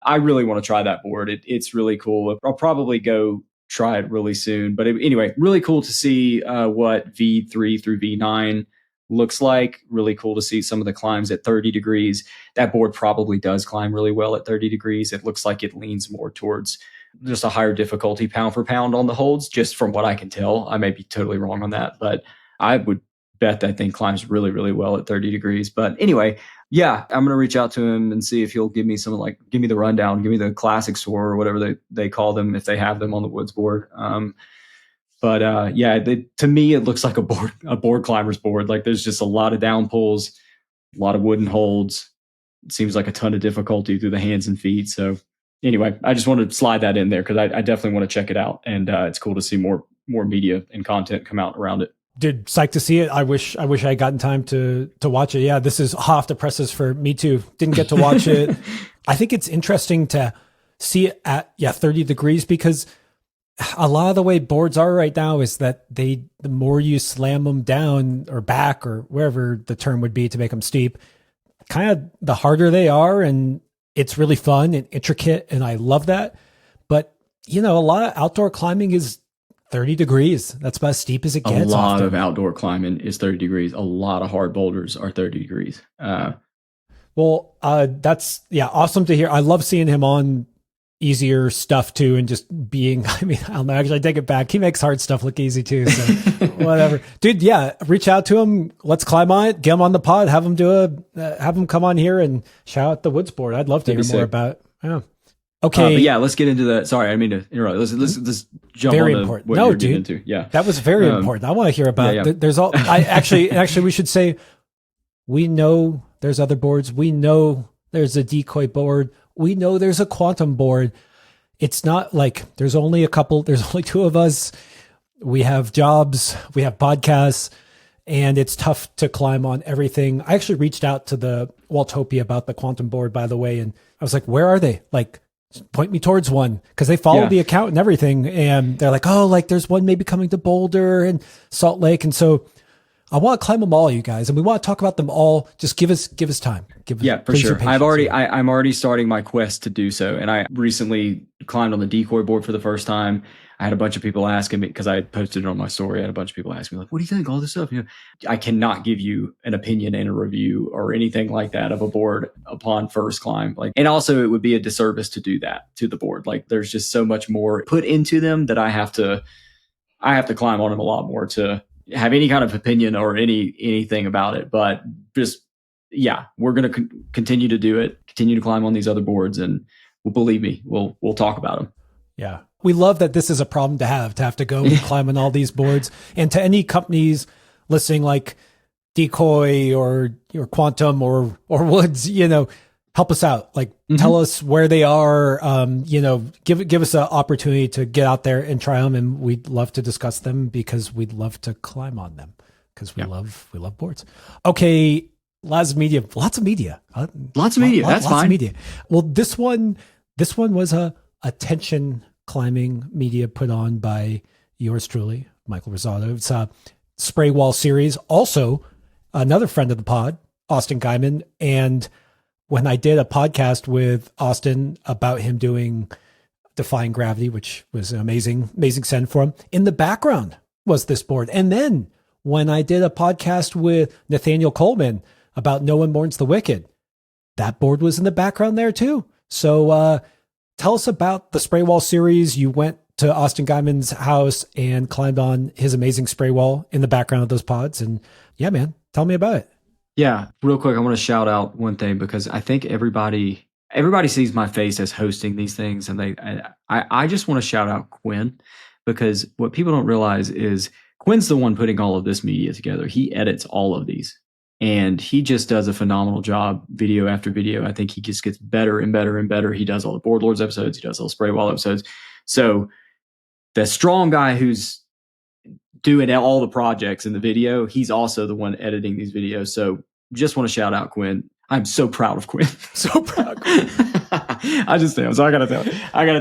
I really want to try that board. It's really cool. I'll probably go try it really soon. But anyway, really cool to see what V3 through V9 looks like. Really cool to see some of the climbs at 30 degrees. That board probably does climb really well at 30 degrees. It looks like it leans more towards just a higher difficulty pound for pound on the holds, just from what I can tell. I may be totally wrong on that, but I would bet that thing climbs really, really well at 30 degrees. But anyway, yeah, I'm going to reach out to him and see if he'll give me give me the rundown, give me the classic score or whatever they call them, if they have them on the Woods board. But yeah, to me, it looks like a board climber's board. Like there's just a lot of down pulls, a lot of wooden holds. It seems like a ton of difficulty through the hands and feet. So anyway, I just wanted to slide that in there, because I definitely want to check it out. And it's cool to see more media and content come out around it. Dude, psyched to see it. I wish I had gotten time to watch it. Yeah, this is hot off the presses for me too. Didn't get to watch it. I think it's interesting to see it at 30 degrees, because a lot of the way boards are right now is that the more you slam them down or back or wherever the term would be to make them steep, kind of the harder they are. And it's really fun and intricate, and I love that. But a lot of outdoor climbing is 30 degrees. That's about as steep as it gets. A lot of outdoor climbing is 30 degrees. A lot of hard boulders are 30 degrees. Well, that's awesome to hear. I love seeing him on easier stuff too, and just being, I don't know, actually I take it back. He makes hard stuff look easy too. So whatever, dude. Yeah. Reach out to him. Let's climb on it. Get him on the pod. Have him have him come on here and shout out the Woods board. I'd love to hear more about it. Yeah. Okay. But yeah, let's get into that. Sorry, I mean to interrupt. Let's jump very on important. What No, you're dude. into. Yeah. That was very important. I want to hear about There's all, actually, we should say, we know there's other boards. We know there's a decoy board. We know there's a quantum board. It's not like there's only two of us. We have jobs, we have podcasts, and it's tough to climb on everything. I actually reached out to the Waltopia about the quantum board, by the way, and I was like, where are they? Like, point me towards one, because they follow the account and everything. And they're like, oh, like there's one maybe coming to Boulder and Salt Lake. And so I want to climb them all, you guys, and we want to talk about them all. Just give us time. For sure. I'm already starting my quest to do so. And I recently climbed on the decoy board for the first time. I had a bunch of people asking me, because I had posted it on my story. I had a bunch of people asking me, like, what do you think? All this stuff. I cannot give you an opinion and a review or anything like that of a board upon first climb. And also it would be a disservice to do that to the board. Like, there's just so much more put into them that I have to climb on them a lot more to have any kind of opinion or anything about it. But just, we're going to continue to do it, continue to climb on these other boards, and believe me, we'll talk about them. Yeah. We love that this is a problem to have to go and climb on all these boards. And to any companies listening like Decoy or Quantum or Woods, help us out. Like tell us where they are. Give us an opportunity to get out there and try them, and we'd love to discuss them because we'd love to climb on them because we love boards. Okay, lots of media. That's fine. Lots of media. Well, this one was a tension climbing media put on by yours truly, Michael Rosato. It's a spray wall series. Also, another friend of the pod, Austin Geiman. And when I did a podcast with Austin about him doing Defying Gravity, which was an amazing send for him, in the background was this board. And then when I did a podcast with Nathaniel Coleman about No One Mourns the Wicked, that board was in the background there too. So tell us about the spray wall series. You went to Austin Geiman's house and climbed on his amazing spray wall in the background of those pods. And yeah, man, tell me about it. Yeah, real quick, I want to shout out one thing because I think everybody sees my face as hosting these things, and I just want to shout out Quinn, because what people don't realize is Quinn's the one putting all of this media together. He edits all of these, and he just does a phenomenal job, video after video. I think he just gets better and better and better. He does all the Board Lords episodes. He does all the Spray Wall episodes. So the strong guy who's doing all the projects in the video, he's also the one editing these videos. So just want to shout out Quinn. I'm so proud of Quinn. So proud of Quinn. I just am. So I gotta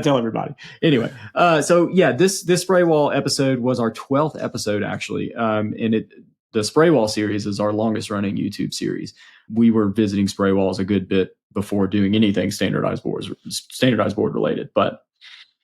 tell everybody. Anyway, so yeah, this spray wall episode was our 12th episode actually. And the spray wall series is our longest running YouTube series. We were visiting spray walls a good bit before doing anything standardized board related. But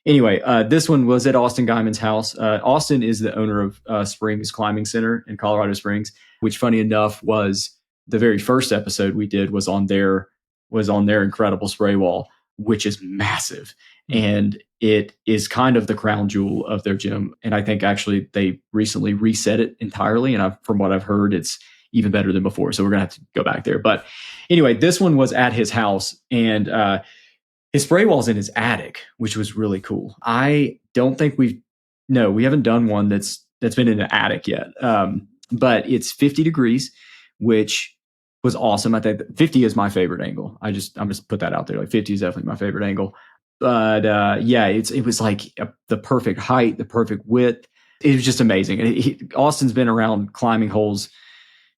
anyway, this one was at Austin Geiman's house. Austin is the owner of Springs Climbing Center in Colorado Springs, which funny enough was the very first episode we did was on their incredible spray wall, which is massive. And it is kind of the crown jewel of their gym. And I think actually they recently reset it entirely. And from what I've heard, it's even better than before. So we're going to have to go back there. But anyway, this one was at his house, and his spray wall's in his attic, which was really cool. I don't think we haven't done one that's been in an attic yet. But it's 50 degrees, which was awesome. I think 50 is my favorite angle. I'm just put that out there. Like 50 is definitely my favorite angle. But yeah, it was like the perfect height, the perfect width. It was just amazing. Austin's been around climbing holes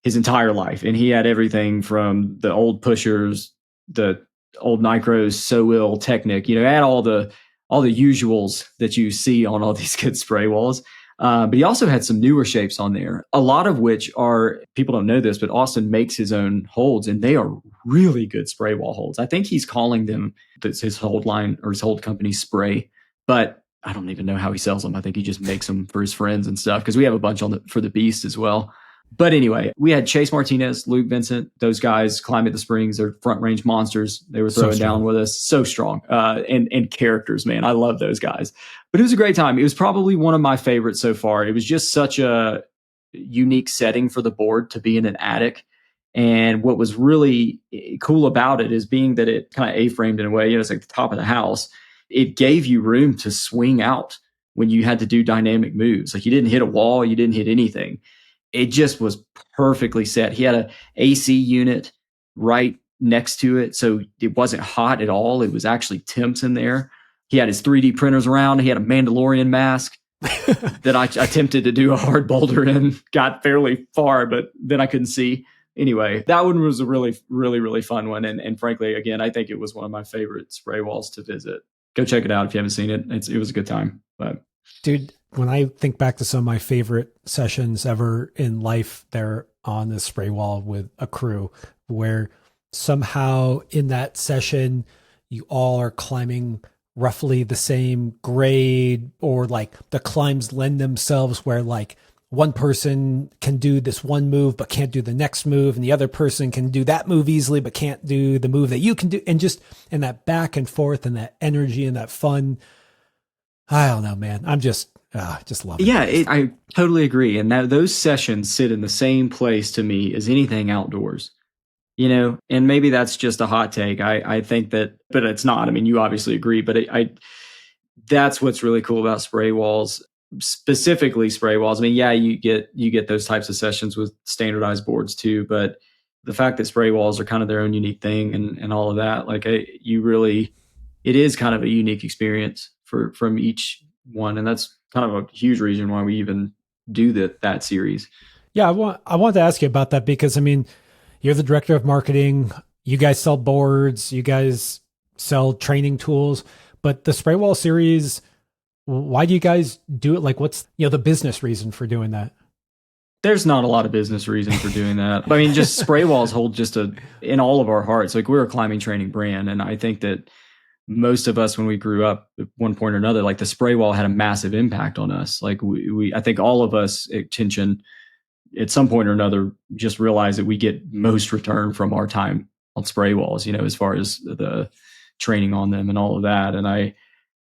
his entire life, and he had everything from the old pushers, the old Nicros, So Ill, Technic. Had all the usuals that you see on all these good spray walls. But he also had some newer shapes on there, a lot of which are, people don't know this, but Austin makes his own holds, and they are really good spray wall holds. I think he's calling them, that's his hold line or his hold company, Spray, but I don't even know how he sells them. I think he just makes them for his friends and stuff, because we have a bunch for the Beast as well. But anyway, we had Chase Martinez, Luke Vincent, those guys climb at the Springs. They're front range monsters. They were throwing down with us. So strong. And characters, man. I love those guys. But it was a great time. It was probably one of my favorites so far. It was just such a unique setting for the board to be in an attic. And what was really cool about it is being that it kind of A-framed in a way, it's like the top of the house. It gave you room to swing out when you had to do dynamic moves. Like you didn't hit a wall, you didn't hit anything. It just was perfectly set. He had an AC unit right next to it, so it wasn't hot at all. It was actually temps in there. He had his 3D printers around. He had a Mandalorian mask that I attempted to do a hard boulder in, got fairly far, but then I couldn't see. Anyway, that one was a really, really, really fun one. And frankly, again, I think it was one of my favorite spray walls to visit. Go check it out if you haven't seen it. It was a good time. But dude, when I think back to some of my favorite sessions ever in life, they're on the spray wall with a crew, where somehow in that session, you all are climbing roughly the same grade, or like the climbs lend themselves where like one person can do this one move but can't do the next move, and the other person can do that move easily but can't do the move that you can do, and that back and forth and that energy and that fun. I don't know, man. I'm just love it. Yeah, I totally agree. And those sessions sit in the same place to me as anything outdoors, and maybe that's just a hot take. I think that, but it's not. I mean, you obviously agree, but that's what's really cool about spray walls, specifically spray walls. I mean, yeah, you get those types of sessions with standardized boards too, but the fact that spray walls are kind of their own unique thing and all of that, like it is kind of a unique experience from each one. And that's kind of a huge reason why we even do that series. Yeah, I want to ask you about that because I mean, you're the director of marketing. You guys sell boards. You guys sell training tools. But the spray wall series, why do you guys do it? Like, what's the business reason for doing that? There's not a lot of business reason for doing that. I mean, just spray walls hold in all of our hearts. Like, we're a climbing training brand, and I think that most of us, when we grew up at one point or another, like the spray wall had a massive impact on us. Like I think all of us at Tinchin at some point or another just realize that we get most return from our time on spray walls, as far as the training on them and all of that. And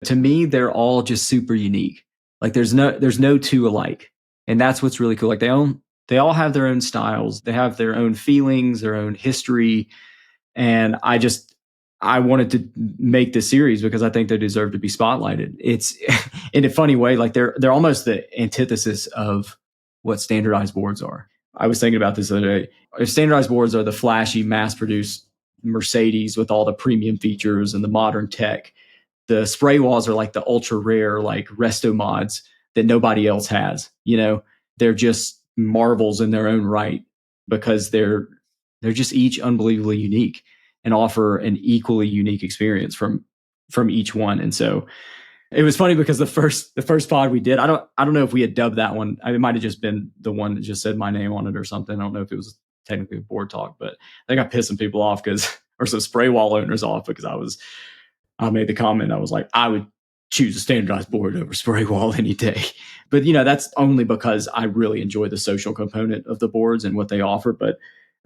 to me, they're all just super unique. Like there's no two alike. And that's what's really cool. Like they all have their own styles. They have their own feelings, their own history. And I wanted to make this series because I think they deserve to be spotlighted. It's in a funny way, like they're almost the antithesis of what standardized boards are. I was thinking about this the other day. Standardized boards are the flashy, mass-produced Mercedes with all the premium features and the modern tech. The spray walls are like the ultra rare, like resto mods that nobody else has. They're just marvels in their own right because they're just each unbelievably unique and offer an equally unique experience from each one. And so it was funny because the first pod we did, I don't know if we had dubbed that one. It might have just been the one that just said my name on it or something. I don't know if it was technically a board talk, but I think I pissed some people off or some spray wall owners off because I made the comment. I was like, I would choose a standardized board over spray wall any day. But that's only because I really enjoy the social component of the boards and what they offer. But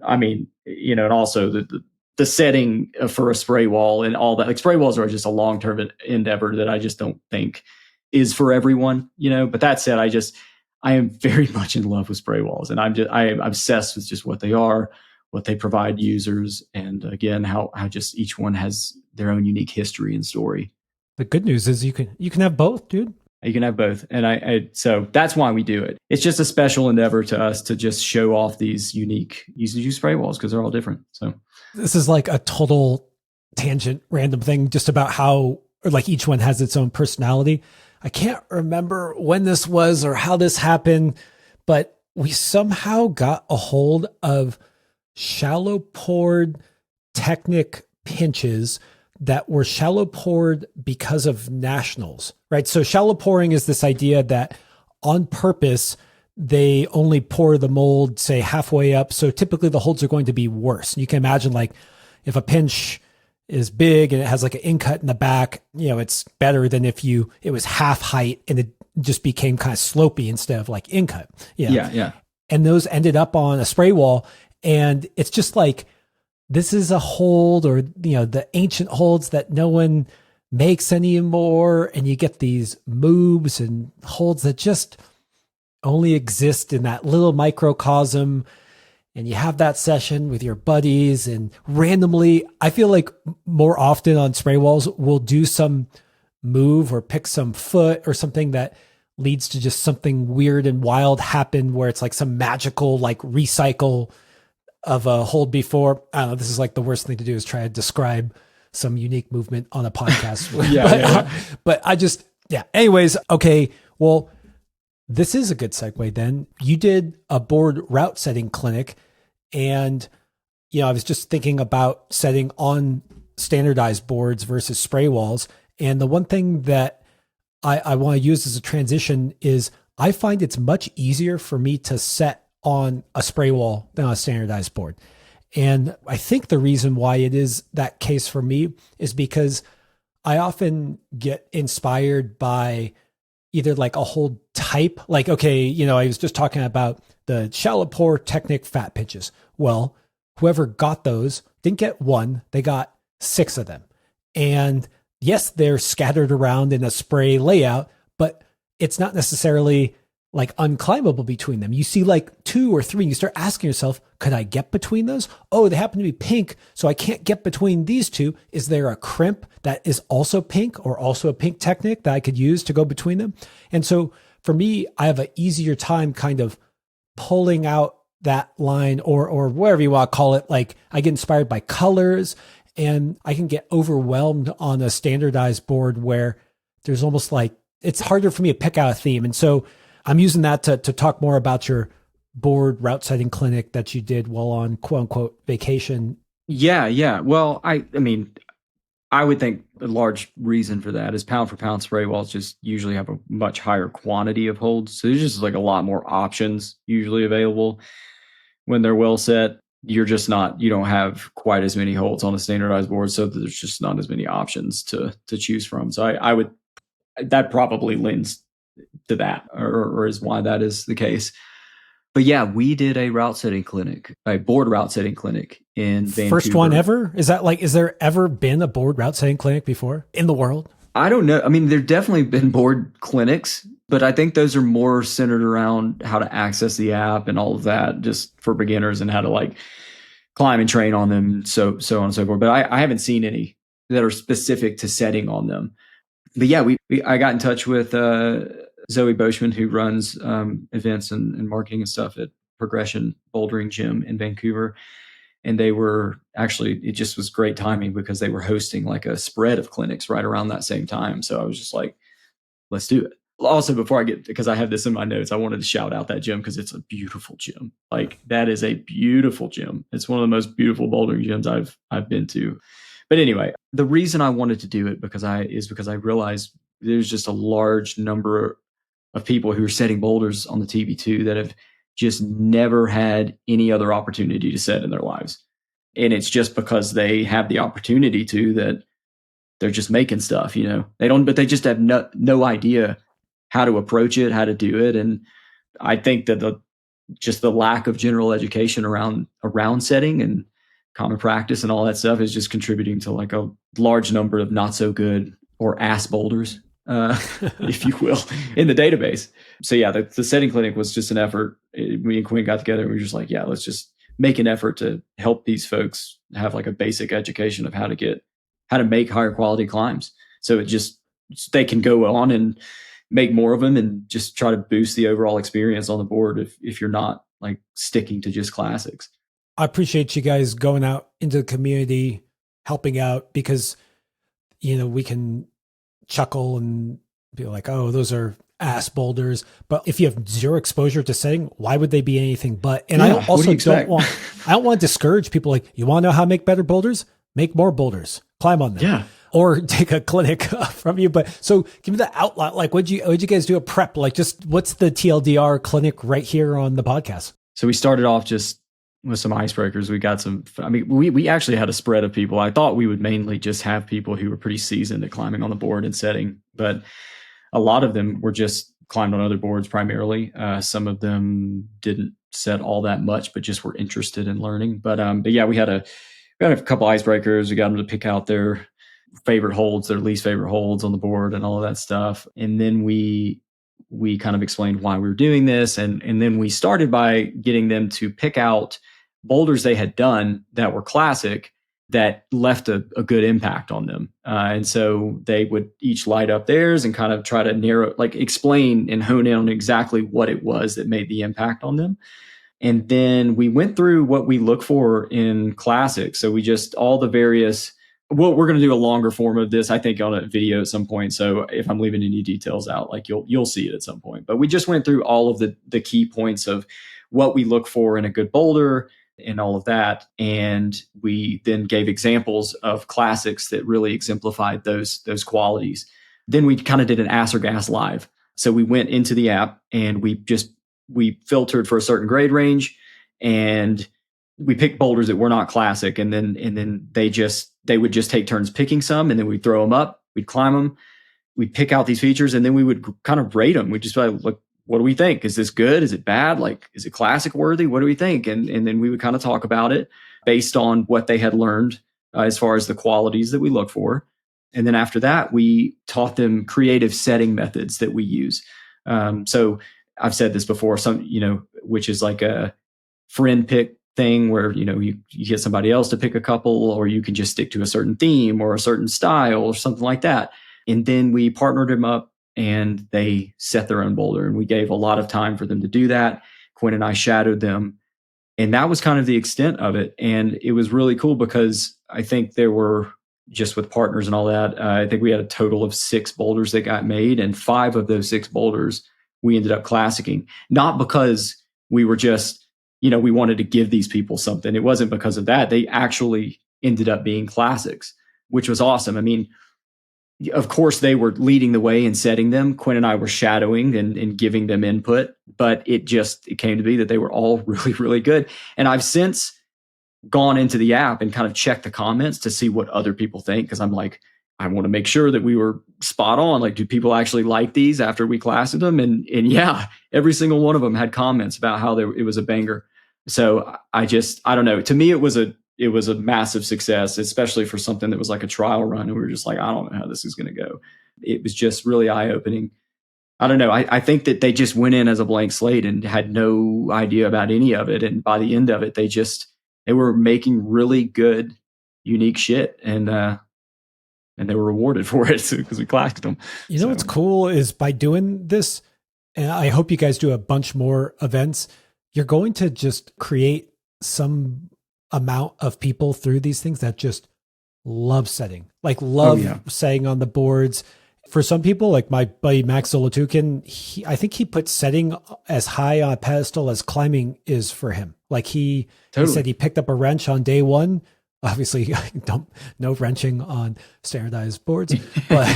I mean, and also the setting for a spray wall and all that. Like spray walls are just a long-term endeavor that I just don't think is for everyone, But that said, I am very much in love with spray walls, and I am obsessed with just what they are, what they provide users, and again, how just each one has their own unique history and story. The good news is you can have both, dude. You can have both. And so that's why we do it. It's just a special endeavor to us to just show off these unique use spray walls because they're all different. So this is like a total tangent, random thing just about how like each one has its own personality. I can't remember when this was or how this happened, but we somehow got a hold of shallow poured Technic pinches that were shallow poured because of nationals, right? So shallow pouring is this idea that on purpose, they only pour the mold, say halfway up. So typically the holds are going to be worse. You can imagine like if a pinch is big and it has like an in-cut in the back, it's better than if it was half height and it just became kind of slopey instead of like in-cut. Yeah. And those ended up on a spray wall. And it's just like, this is a hold or, the ancient holds that no one makes anymore. And you get these moves and holds that just only exist in that little microcosm. And you have that session with your buddies and randomly, I feel like more often on spray walls, we'll do some move or pick some foot or something that leads to just something weird and wild happen where it's like some magical, like recycle of a hold before. I don't know. This is like the worst thing to do is try to describe some unique movement on a podcast. But I just, anyways. Okay. Well, this is a good segue then. You did a board route setting clinic and, I was just thinking about setting on standardized boards versus spray walls. And the one thing that I want to use as a transition is I find it's much easier for me to set on a spray wall than on a standardized board. And I think the reason why it is that case for me is because I often get inspired by either like a hold type, like, okay, I was just talking about the shallow pour Technic fat pitches. Well, whoever got those didn't get one, they got 6 of them. And yes, they're scattered around in a spray layout, but it's not necessarily like unclimbable between them. You see like 2 or 3 and you start asking yourself, could I get between those? Oh, they happen to be pink, so I can't get between these 2. Is there a crimp that is also pink or also a pink technique that I could use to go between them? And so for me, I have an easier time kind of pulling out that line or whatever you want to call it. Like I get inspired by colors, and I can get overwhelmed on a standardized board where there's almost like, it's harder for me to pick out a theme. And so I'm using that to talk more about your board route setting clinic that you did while on quote unquote vacation. Yeah. Well, I mean, I would think a large reason for that is pound for pound spray walls just usually have a much higher quantity of holds. So there's just like a lot more options usually available when they're well set. You don't have quite as many holds on a standardized board. So there's just not as many options to choose from. So that probably lends to that or is why that is the case. But yeah, we did a board route setting clinic in Vancouver. First one ever? Is there ever been a board route setting clinic before in the world? I don't know. I mean, there've definitely been board clinics, but I think those are more centered around how to access the app and all of that, just for beginners and how to like climb and train on them, so on and so forth. But I haven't seen any that are specific to setting on them. But yeah, I got in touch with Zoe Boschman, who runs events and marketing and stuff at Progression Bouldering Gym in Vancouver. And it just was great timing because they were hosting like a spread of clinics right around that same time. So I was just like, let's do it. Also, because I have this in my notes, I wanted to shout out that gym because it's a beautiful gym. Like that is a beautiful gym. It's one of the most beautiful bouldering gyms I've been to. But anyway, the reason I wanted to do it because I realized there's just a large number of people who are setting boulders on the TB2 that have just never had any other opportunity to set in their lives. And it's just because they have the opportunity to that they're just making stuff, but they just have no idea how to approach it, how to do it. And I think that the lack of general education around setting and common practice and all that stuff is just contributing to like a large number of not so good or ass boulders, if you will, in the database. So yeah, the setting clinic was just an effort. Me and Quinn got together and we were just like, yeah, let's just make an effort to help these folks have like a basic education of how to make higher quality climbs. So they can go on and make more of them and just try to boost the overall experience on the board if you're not like sticking to just classics. I appreciate you guys going out into the community, helping out, because, we can chuckle and be like, oh, those are ass boulders. But if you have zero exposure to setting, why would they be anything but? And I also don't want to discourage people. Like, you want to know how to make better boulders? Make more boulders, climb on them. Yeah. Or take a clinic from you. But so give me the outline. Like, what'd you guys do a prep? Like, just what's the TLDR clinic right here on the podcast? So we started off just with some icebreakers. We actually had a spread of people. I thought we would mainly just have people who were pretty seasoned at climbing on the board and setting, but a lot of them were just climbed on other boards primarily. Some of them didn't set all that much, but just were interested in learning. But yeah, we had a couple icebreakers. We got them to pick out their favorite holds, their least favorite holds on the board and all of that stuff. And then we kind of explained why we were doing this. And then we started by getting them to pick out boulders they had done that were classic that left a good impact on them. And so they would each light up theirs and kind of try to explain and hone in on exactly what it was that made the impact on them. And then we went through what we look for in classics. So we just we're going to do a longer form of this, I think, on a video at some point. So if I'm leaving any details out, like you'll see it at some point. But we just went through all of the key points of what we look for in a good boulder and all of that. And we then gave examples of classics that really exemplified those qualities. Then we kind of did an ass or gas live. So we went into the app and we filtered for a certain grade range and we picked boulders that were not classic. And then they would just take turns picking some, and then we'd throw them up, we'd climb them, we'd pick out these features, and then we would kind of rate them. We'd just be like, look, what do we think? Is this good? Is it bad? Like, is it classic worthy? What do we think? And then we would kind of talk about it based on what they had learned as far as the qualities that we look for. And then after that, we taught them creative setting methods that we use. So I've said this before, which is like a friend pick thing where, you get somebody else to pick a couple, or you can just stick to a certain theme or a certain style or something like that. And then we partnered them up and they set their own boulder, and we gave a lot of time for them to do that. Quinn and I shadowed them, and that was kind of the extent of it. And it was really cool because I think there were, just with partners and all that, I think we had a total of 6 boulders that got made, and 5 of those 6 boulders we ended up classicing. Not because we were just, we wanted to give these people something. It wasn't because of that. They actually ended up being classics, which was awesome. I mean, of course, they were leading the way and setting them. Quinn and I were shadowing and giving them input, but it came to be that they were all really, really good. And I've since gone into the app and kind of checked the comments to see what other people think, because I'm like, I want to make sure that we were spot on. Like, do people actually like these after we classed them? And yeah, every single one of them had comments about how it was a banger. So I don't know. To me, it was a massive success, especially for something that was like a trial run. And we were just like, I don't know how this is going to go. It was just really eye-opening. I don't know. I think that they just went in as a blank slate and had no idea about any of it. And by the end of it, they were making really good, unique shit. And they were rewarded for it because we classed them. What's cool is by doing this, and I hope you guys do a bunch more events, you're going to just create some amount of people through these things that just love setting, setting on the boards. For some people, like my buddy Max Zolotukin, I think he put setting as high on a pedestal as climbing is for him. Like he said he picked up a wrench on day one. Obviously, no wrenching on standardized boards, but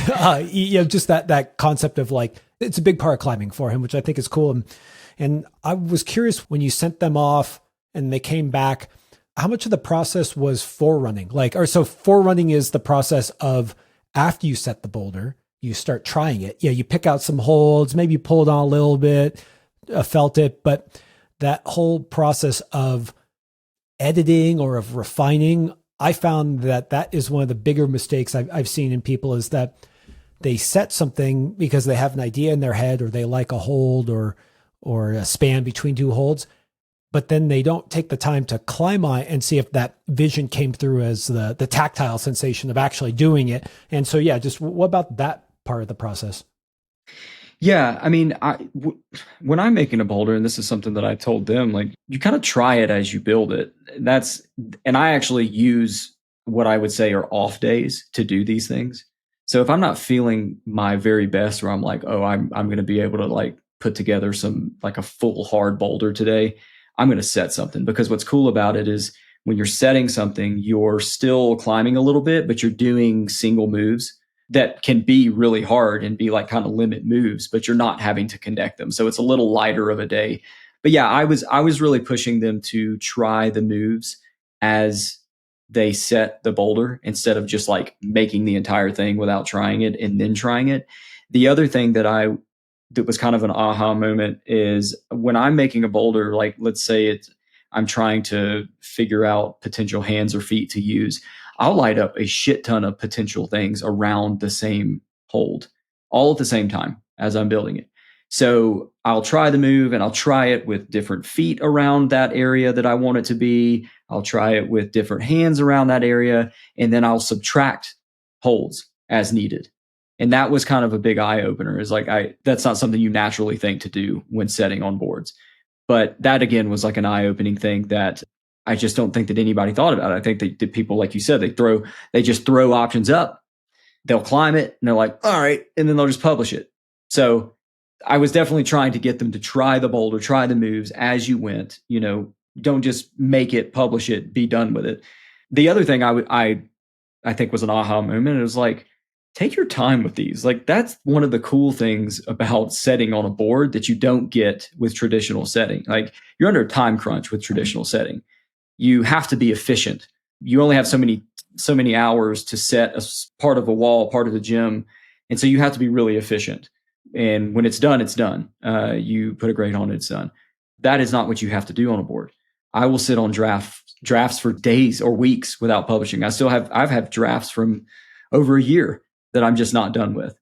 just that concept of like, it's a big part of climbing for him, which I think is cool. And I was curious, when you sent them off and they came back, how much of the process was forerunning? So forerunning is the process of after you set the boulder, you start trying it. Yeah, you pick out some holds, maybe you pull it on a little bit, felt it, but that whole process of editing or of refining, I found that is one of the bigger mistakes I've seen in people, is that they set something because they have an idea in their head, or they like a hold or a span between 2 holds, but then they don't take the time to climb on it and see if that vision came through as the tactile sensation of actually doing it. And so, yeah, just what about that part of the process? Yeah, I mean, when I'm making a boulder, and this is something that I told them, like, you kind of try it as you build it. And I actually use what I would say are off days to do these things. So if I'm not feeling my very best, where I'm like, oh, I'm going to be able to like put together some like a full hard boulder today, I'm going to set something. Because what's cool about it is when you're setting something, you're still climbing a little bit, but you're doing single moves that can be really hard and be like kind of limit moves, but you're not having to connect them. So it's a little lighter of a day. But yeah, I was really pushing them to try the moves as they set the boulder, instead of just like making the entire thing without trying it and then trying it. The other thing that was kind of an aha moment is when I'm making a boulder, like let's say I'm trying to figure out potential hands or feet to use, I'll light up a shit ton of potential things around the same hold all at the same time as I'm building it. So I'll try the move, and I'll try it with different feet around that area that I want it to be. I'll try it with different hands around that area, and then I'll subtract holds as needed. And that was kind of a big eye opener, is like, that's not something you naturally think to do when setting on boards. But that again was like an eye opening thing that I just don't think that anybody thought about it. I think that people, like you said, they just throw options up, they'll climb it, and they're like, all right, and then they'll just publish it. So I was definitely trying to get them to try the boulder, try the moves as you went. Don't just make it, publish it, be done with it. The other thing I think was an aha moment, it was like, take your time with these. Like, that's one of the cool things about setting on a board that you don't get with traditional setting. Like, you're under a time crunch with traditional setting. You have to be efficient. You only have so many hours to set a part of a wall, part of the gym. And so you have to be really efficient. And when it's done, it's done. You put a grade on it, it's done. That is not what you have to do on a board. I will sit on drafts for days or weeks without publishing. I've had drafts from over a year that I'm just not done with.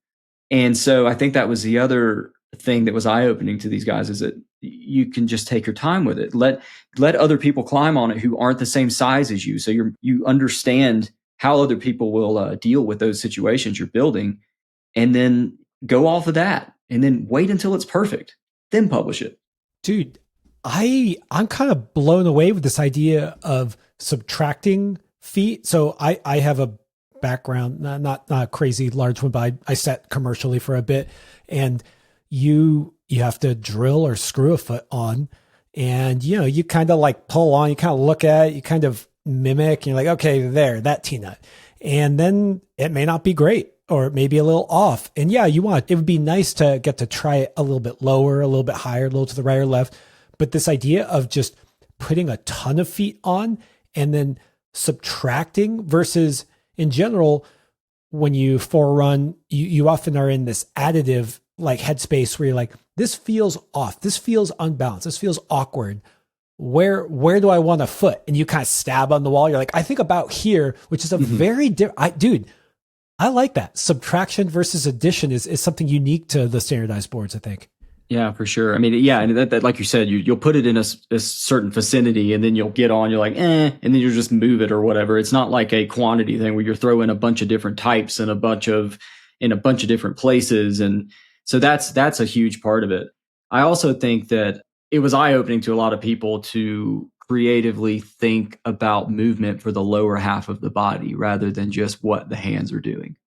And so I think that was the other thing that was eye-opening to these guys is that you can just take your time with it. Let other people climb on it who aren't the same size as you. So you understand how other people will deal with those situations you're building, and then go off of that, and then wait until it's perfect, then publish it. Dude, I'm kind of blown away with this idea of subtracting feet. So I have a background, not a crazy large one, but I set commercially for a bit, and you have to drill or screw a foot on, and you kind of like pull on, you kind of look at it, you kind of mimic, and you're like, okay, there, that T-nut. And then it may not be great, or it may be a little off. And yeah, it would be nice to get to try it a little bit lower, a little bit higher, a little to the right or left. But this idea of just putting a ton of feet on and then subtracting versus in general, when you forerun, you often are in this additive like headspace where you're like, this feels off. This feels unbalanced. This feels awkward. Where do I want a foot? And you kind of stab on the wall. You're like, I think about here, which is a very different, dude, I like that. Subtraction versus addition is something unique to the standardized boards, I think. Yeah, for sure. I mean, yeah, and that like you said, you'll put it in a certain vicinity, and then you'll get on, you're like, and then you'll just move it or whatever. It's not like a quantity thing where you're throwing a bunch of different types and in a bunch of different places. And so that's a huge part of it. I also think that it was eye-opening to a lot of people to creatively think about movement for the lower half of the body rather than just what the hands are doing.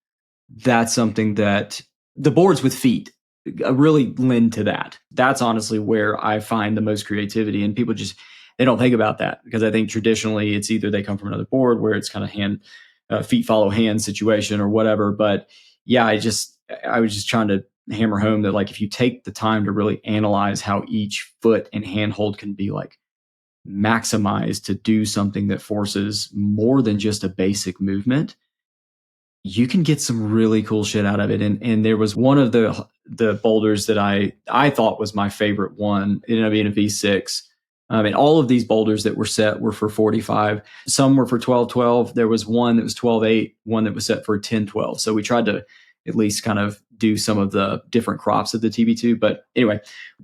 That's something that the boards with feet really lend to that. That's honestly where I find the most creativity, and people they don't think about that, because I think traditionally it's either they come from another board where it's kind of feet follow hand situation or whatever. But yeah, I was just trying to hammer home that, like, if you take the time to really analyze how each foot and handhold can be like maximized to do something that forces more than just a basic movement, you can get some really cool shit out of it. And there was one of the boulders that I thought was my favorite one. It ended up being a V6. And all of these boulders that were set were for 45. Some were for 12-12. There was one that was 12-8, one that was set for 10-12. So we tried to at least kind of do some of the different crops of the TB2. But anyway,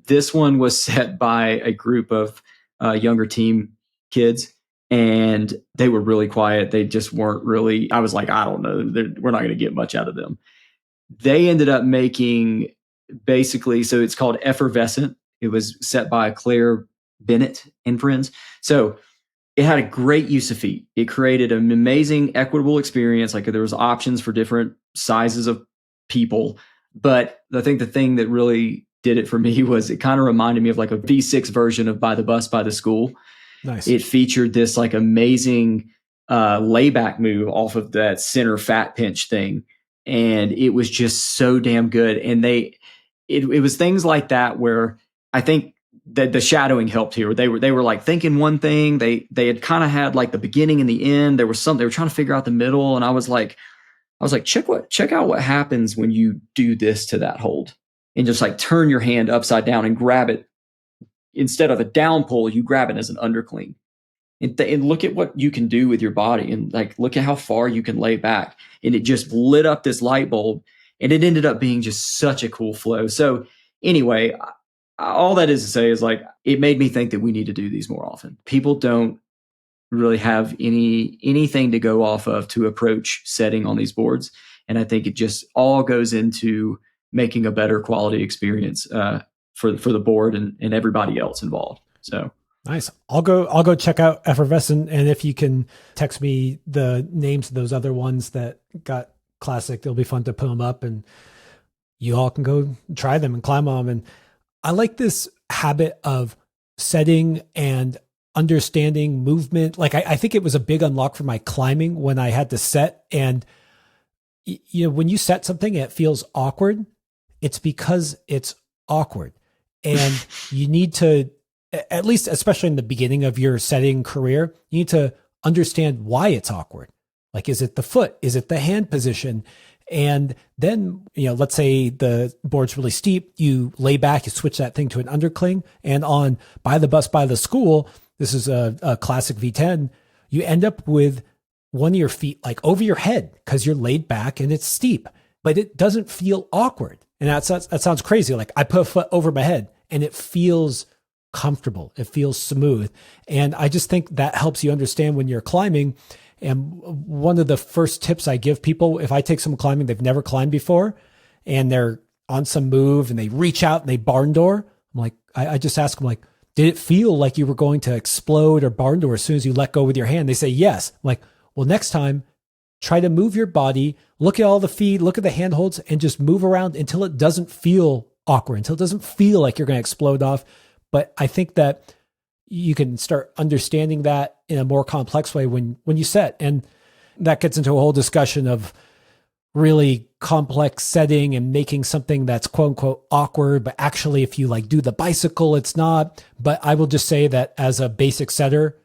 this one was set by a group of younger team kids, and they were really quiet. They just weren't really, I was like, I don't know, we're not going to get much out of them. They ended up making basically, so it's called Effervescent. It was set by Claire Bennett and friends. So it had a great use of feet. It created an amazing equitable experience. Like, there was options for different sizes of people. But I think the thing that really did it for me was it kind of reminded me of like a V6 version of By the Bus, by the School. Nice. It featured this like amazing layback move off of that center fat pinch thing. And it was just so damn good. And it was things like that where I think that the shadowing helped here. They were like thinking one thing. They had kind of had like the beginning and the end. There was something they were trying to figure out the middle. And I was like, check out what happens when you do this to that hold, and just like turn your hand upside down and grab it. Instead of a down pull, you grab it as an underclean, and look at what you can do with your body, and like look at how far you can lay back. And it just lit up this light bulb, and it ended up being just such a cool flow. So anyway, all that is to say is, like, it made me think that we need to do these more often. People don't really have anything to go off of to approach setting on these boards, and I think it just all goes into making a better quality experience for the board and everybody else involved. So nice. I'll go check out Effervescent, and if you can text me the names of those other ones that got classic, it'll be fun to put them up, and you all can go try them and climb on them. And I like this habit of setting and understanding movement. Like, I think it was a big unlock for my climbing when I had to set. And when you set something, it feels awkward. It's because it's awkward. And you need to, at least, especially in the beginning of your setting career, you need to understand why it's awkward. Like, is it the foot? Is it the hand position? And then, let's say the board's really steep, you lay back, you switch that thing to an undercling, and on By the Bus, by the School, this is a classic V10, you end up with one of your feet like over your head because you're laid back and it's steep, but it doesn't feel awkward. And that sounds crazy. Like I put a foot over my head and it feels comfortable. It feels smooth. And I just think that helps you understand when you're climbing. And one of the first tips I give people, if I take someone climbing, they've never climbed before and they're on some move and they reach out and they barn door. I'm like, I just ask them like, did it feel like you were going to explode or barn door as soon as you let go with your hand? They say, yes. I'm like, well, next time, try to move your body, look at all the feet, look at the handholds, and just move around until it doesn't feel awkward, until it doesn't feel like you're going to explode off. But I think that you can start understanding that in a more complex way when you set. And that gets into a whole discussion of really complex setting and making something that's quote unquote awkward, but actually if you like do the bicycle, it's not. But I will just say that as a basic setter,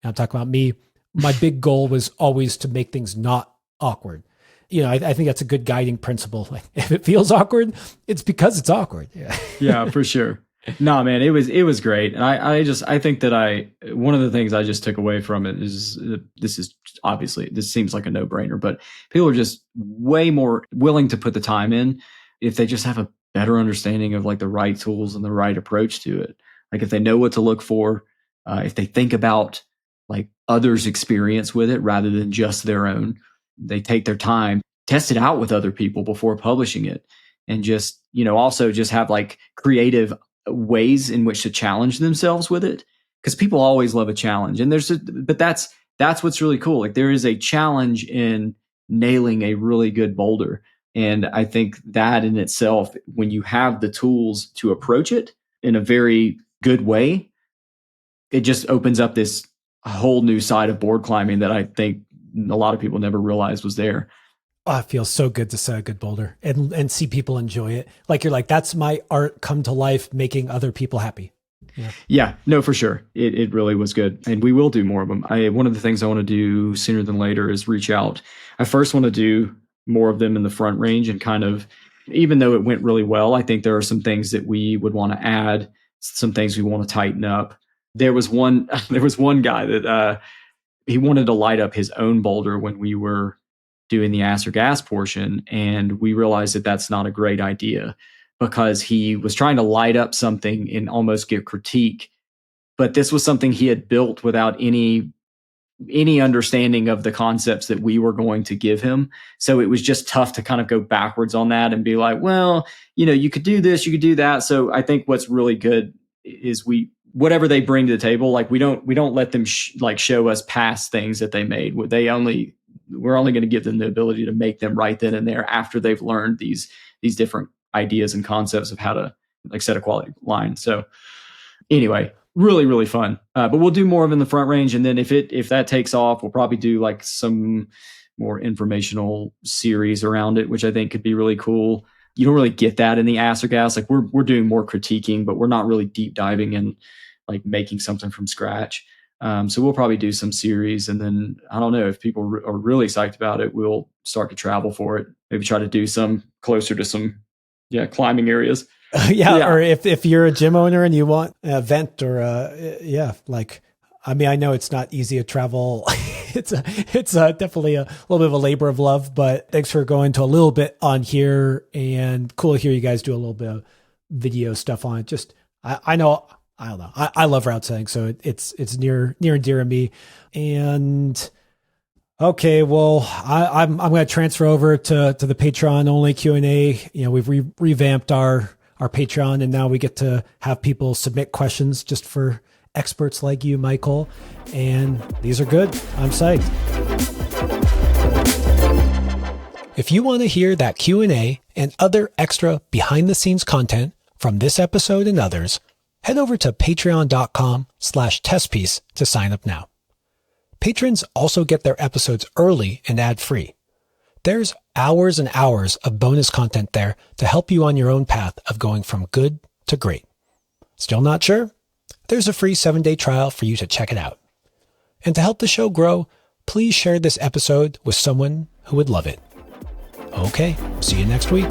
I'm talking about me, my big goal was always to make things not awkward. You know, I think that's a good guiding principle. Like if it feels awkward, it's because it's awkward. Yeah. Yeah, for sure. No, man, it was great. And I think that one of the things I just took away from it is this seems like a no brainer, but people are just way more willing to put the time in if they just have a better understanding of like the right tools and the right approach to it. Like if they know what to look for, if they think about like others' experience with it rather than just their own, they take their time, test it out with other people before publishing it. And just, also just have like creative ways in which to challenge themselves with it, because people always love a challenge. And but that's what's really cool. Like there is a challenge in nailing a really good boulder. And I think that in itself, when you have the tools to approach it in a very good way, it just opens up this whole new side of board climbing that I think a lot of people never realized was there. Oh, it feels so good to set a good boulder and see people enjoy it. Like you're like, that's my art come to life, making other people happy. Yeah, no, for sure. It really was good. And we will do more of them. One of the things I want to do sooner than later is reach out. I first want to do more of them in the front range and kind of, even though it went really well, I think there are some things that we would want to add, some things we want to tighten up. There was one guy that he wanted to light up his own boulder when we were doing the ass or gas portion. And we realized that that's not a great idea because he was trying to light up something and almost give critique. But this was something he had built without any understanding of the concepts that we were going to give him. So it was just tough to kind of go backwards on that and be like, well, you could do this, you could do that. So I think what's really good is whatever they bring to the table, like we don't let them show us past things that they made. We're only going to give them the ability to make them right then and there after they've learned these different ideas and concepts of how to like set a quality line. So anyway, really, really fun. But we'll do more of in the front range. And then if that takes off, we'll probably do like some more informational series around it, which I think could be really cool. You don't really get that in the ass or gas. Like we're doing more critiquing, but we're not really deep diving in like making something from scratch. So we'll probably do some series, and then I don't know if people are really psyched about it, we'll start to travel for it. Maybe try to do some closer to some climbing areas. Yeah. Or if you're a gym owner and you want an event or I know it's not easy to travel. it's definitely a little bit of a labor of love, but thanks for going to a little bit on here, and cool to hear you guys do a little bit of video stuff on it. Just, I don't know. I love route setting, so it's near and dear to me. And okay, well, I'm going to transfer over to the Patreon only Q&A. We've revamped our Patreon, and now we get to have people submit questions just for experts like you, Michael. And these are good. I'm psyched. If you want to hear that Q&A and other extra behind the scenes content from this episode and others, head over to patreon.com/testpiece to sign up now. Patrons also get their episodes early and ad-free. There's hours and hours of bonus content there to help you on your own path of going from good to great. Still not sure? There's a free 7-day trial for you to check it out. And to help the show grow, please share this episode with someone who would love it. Okay, see you next week.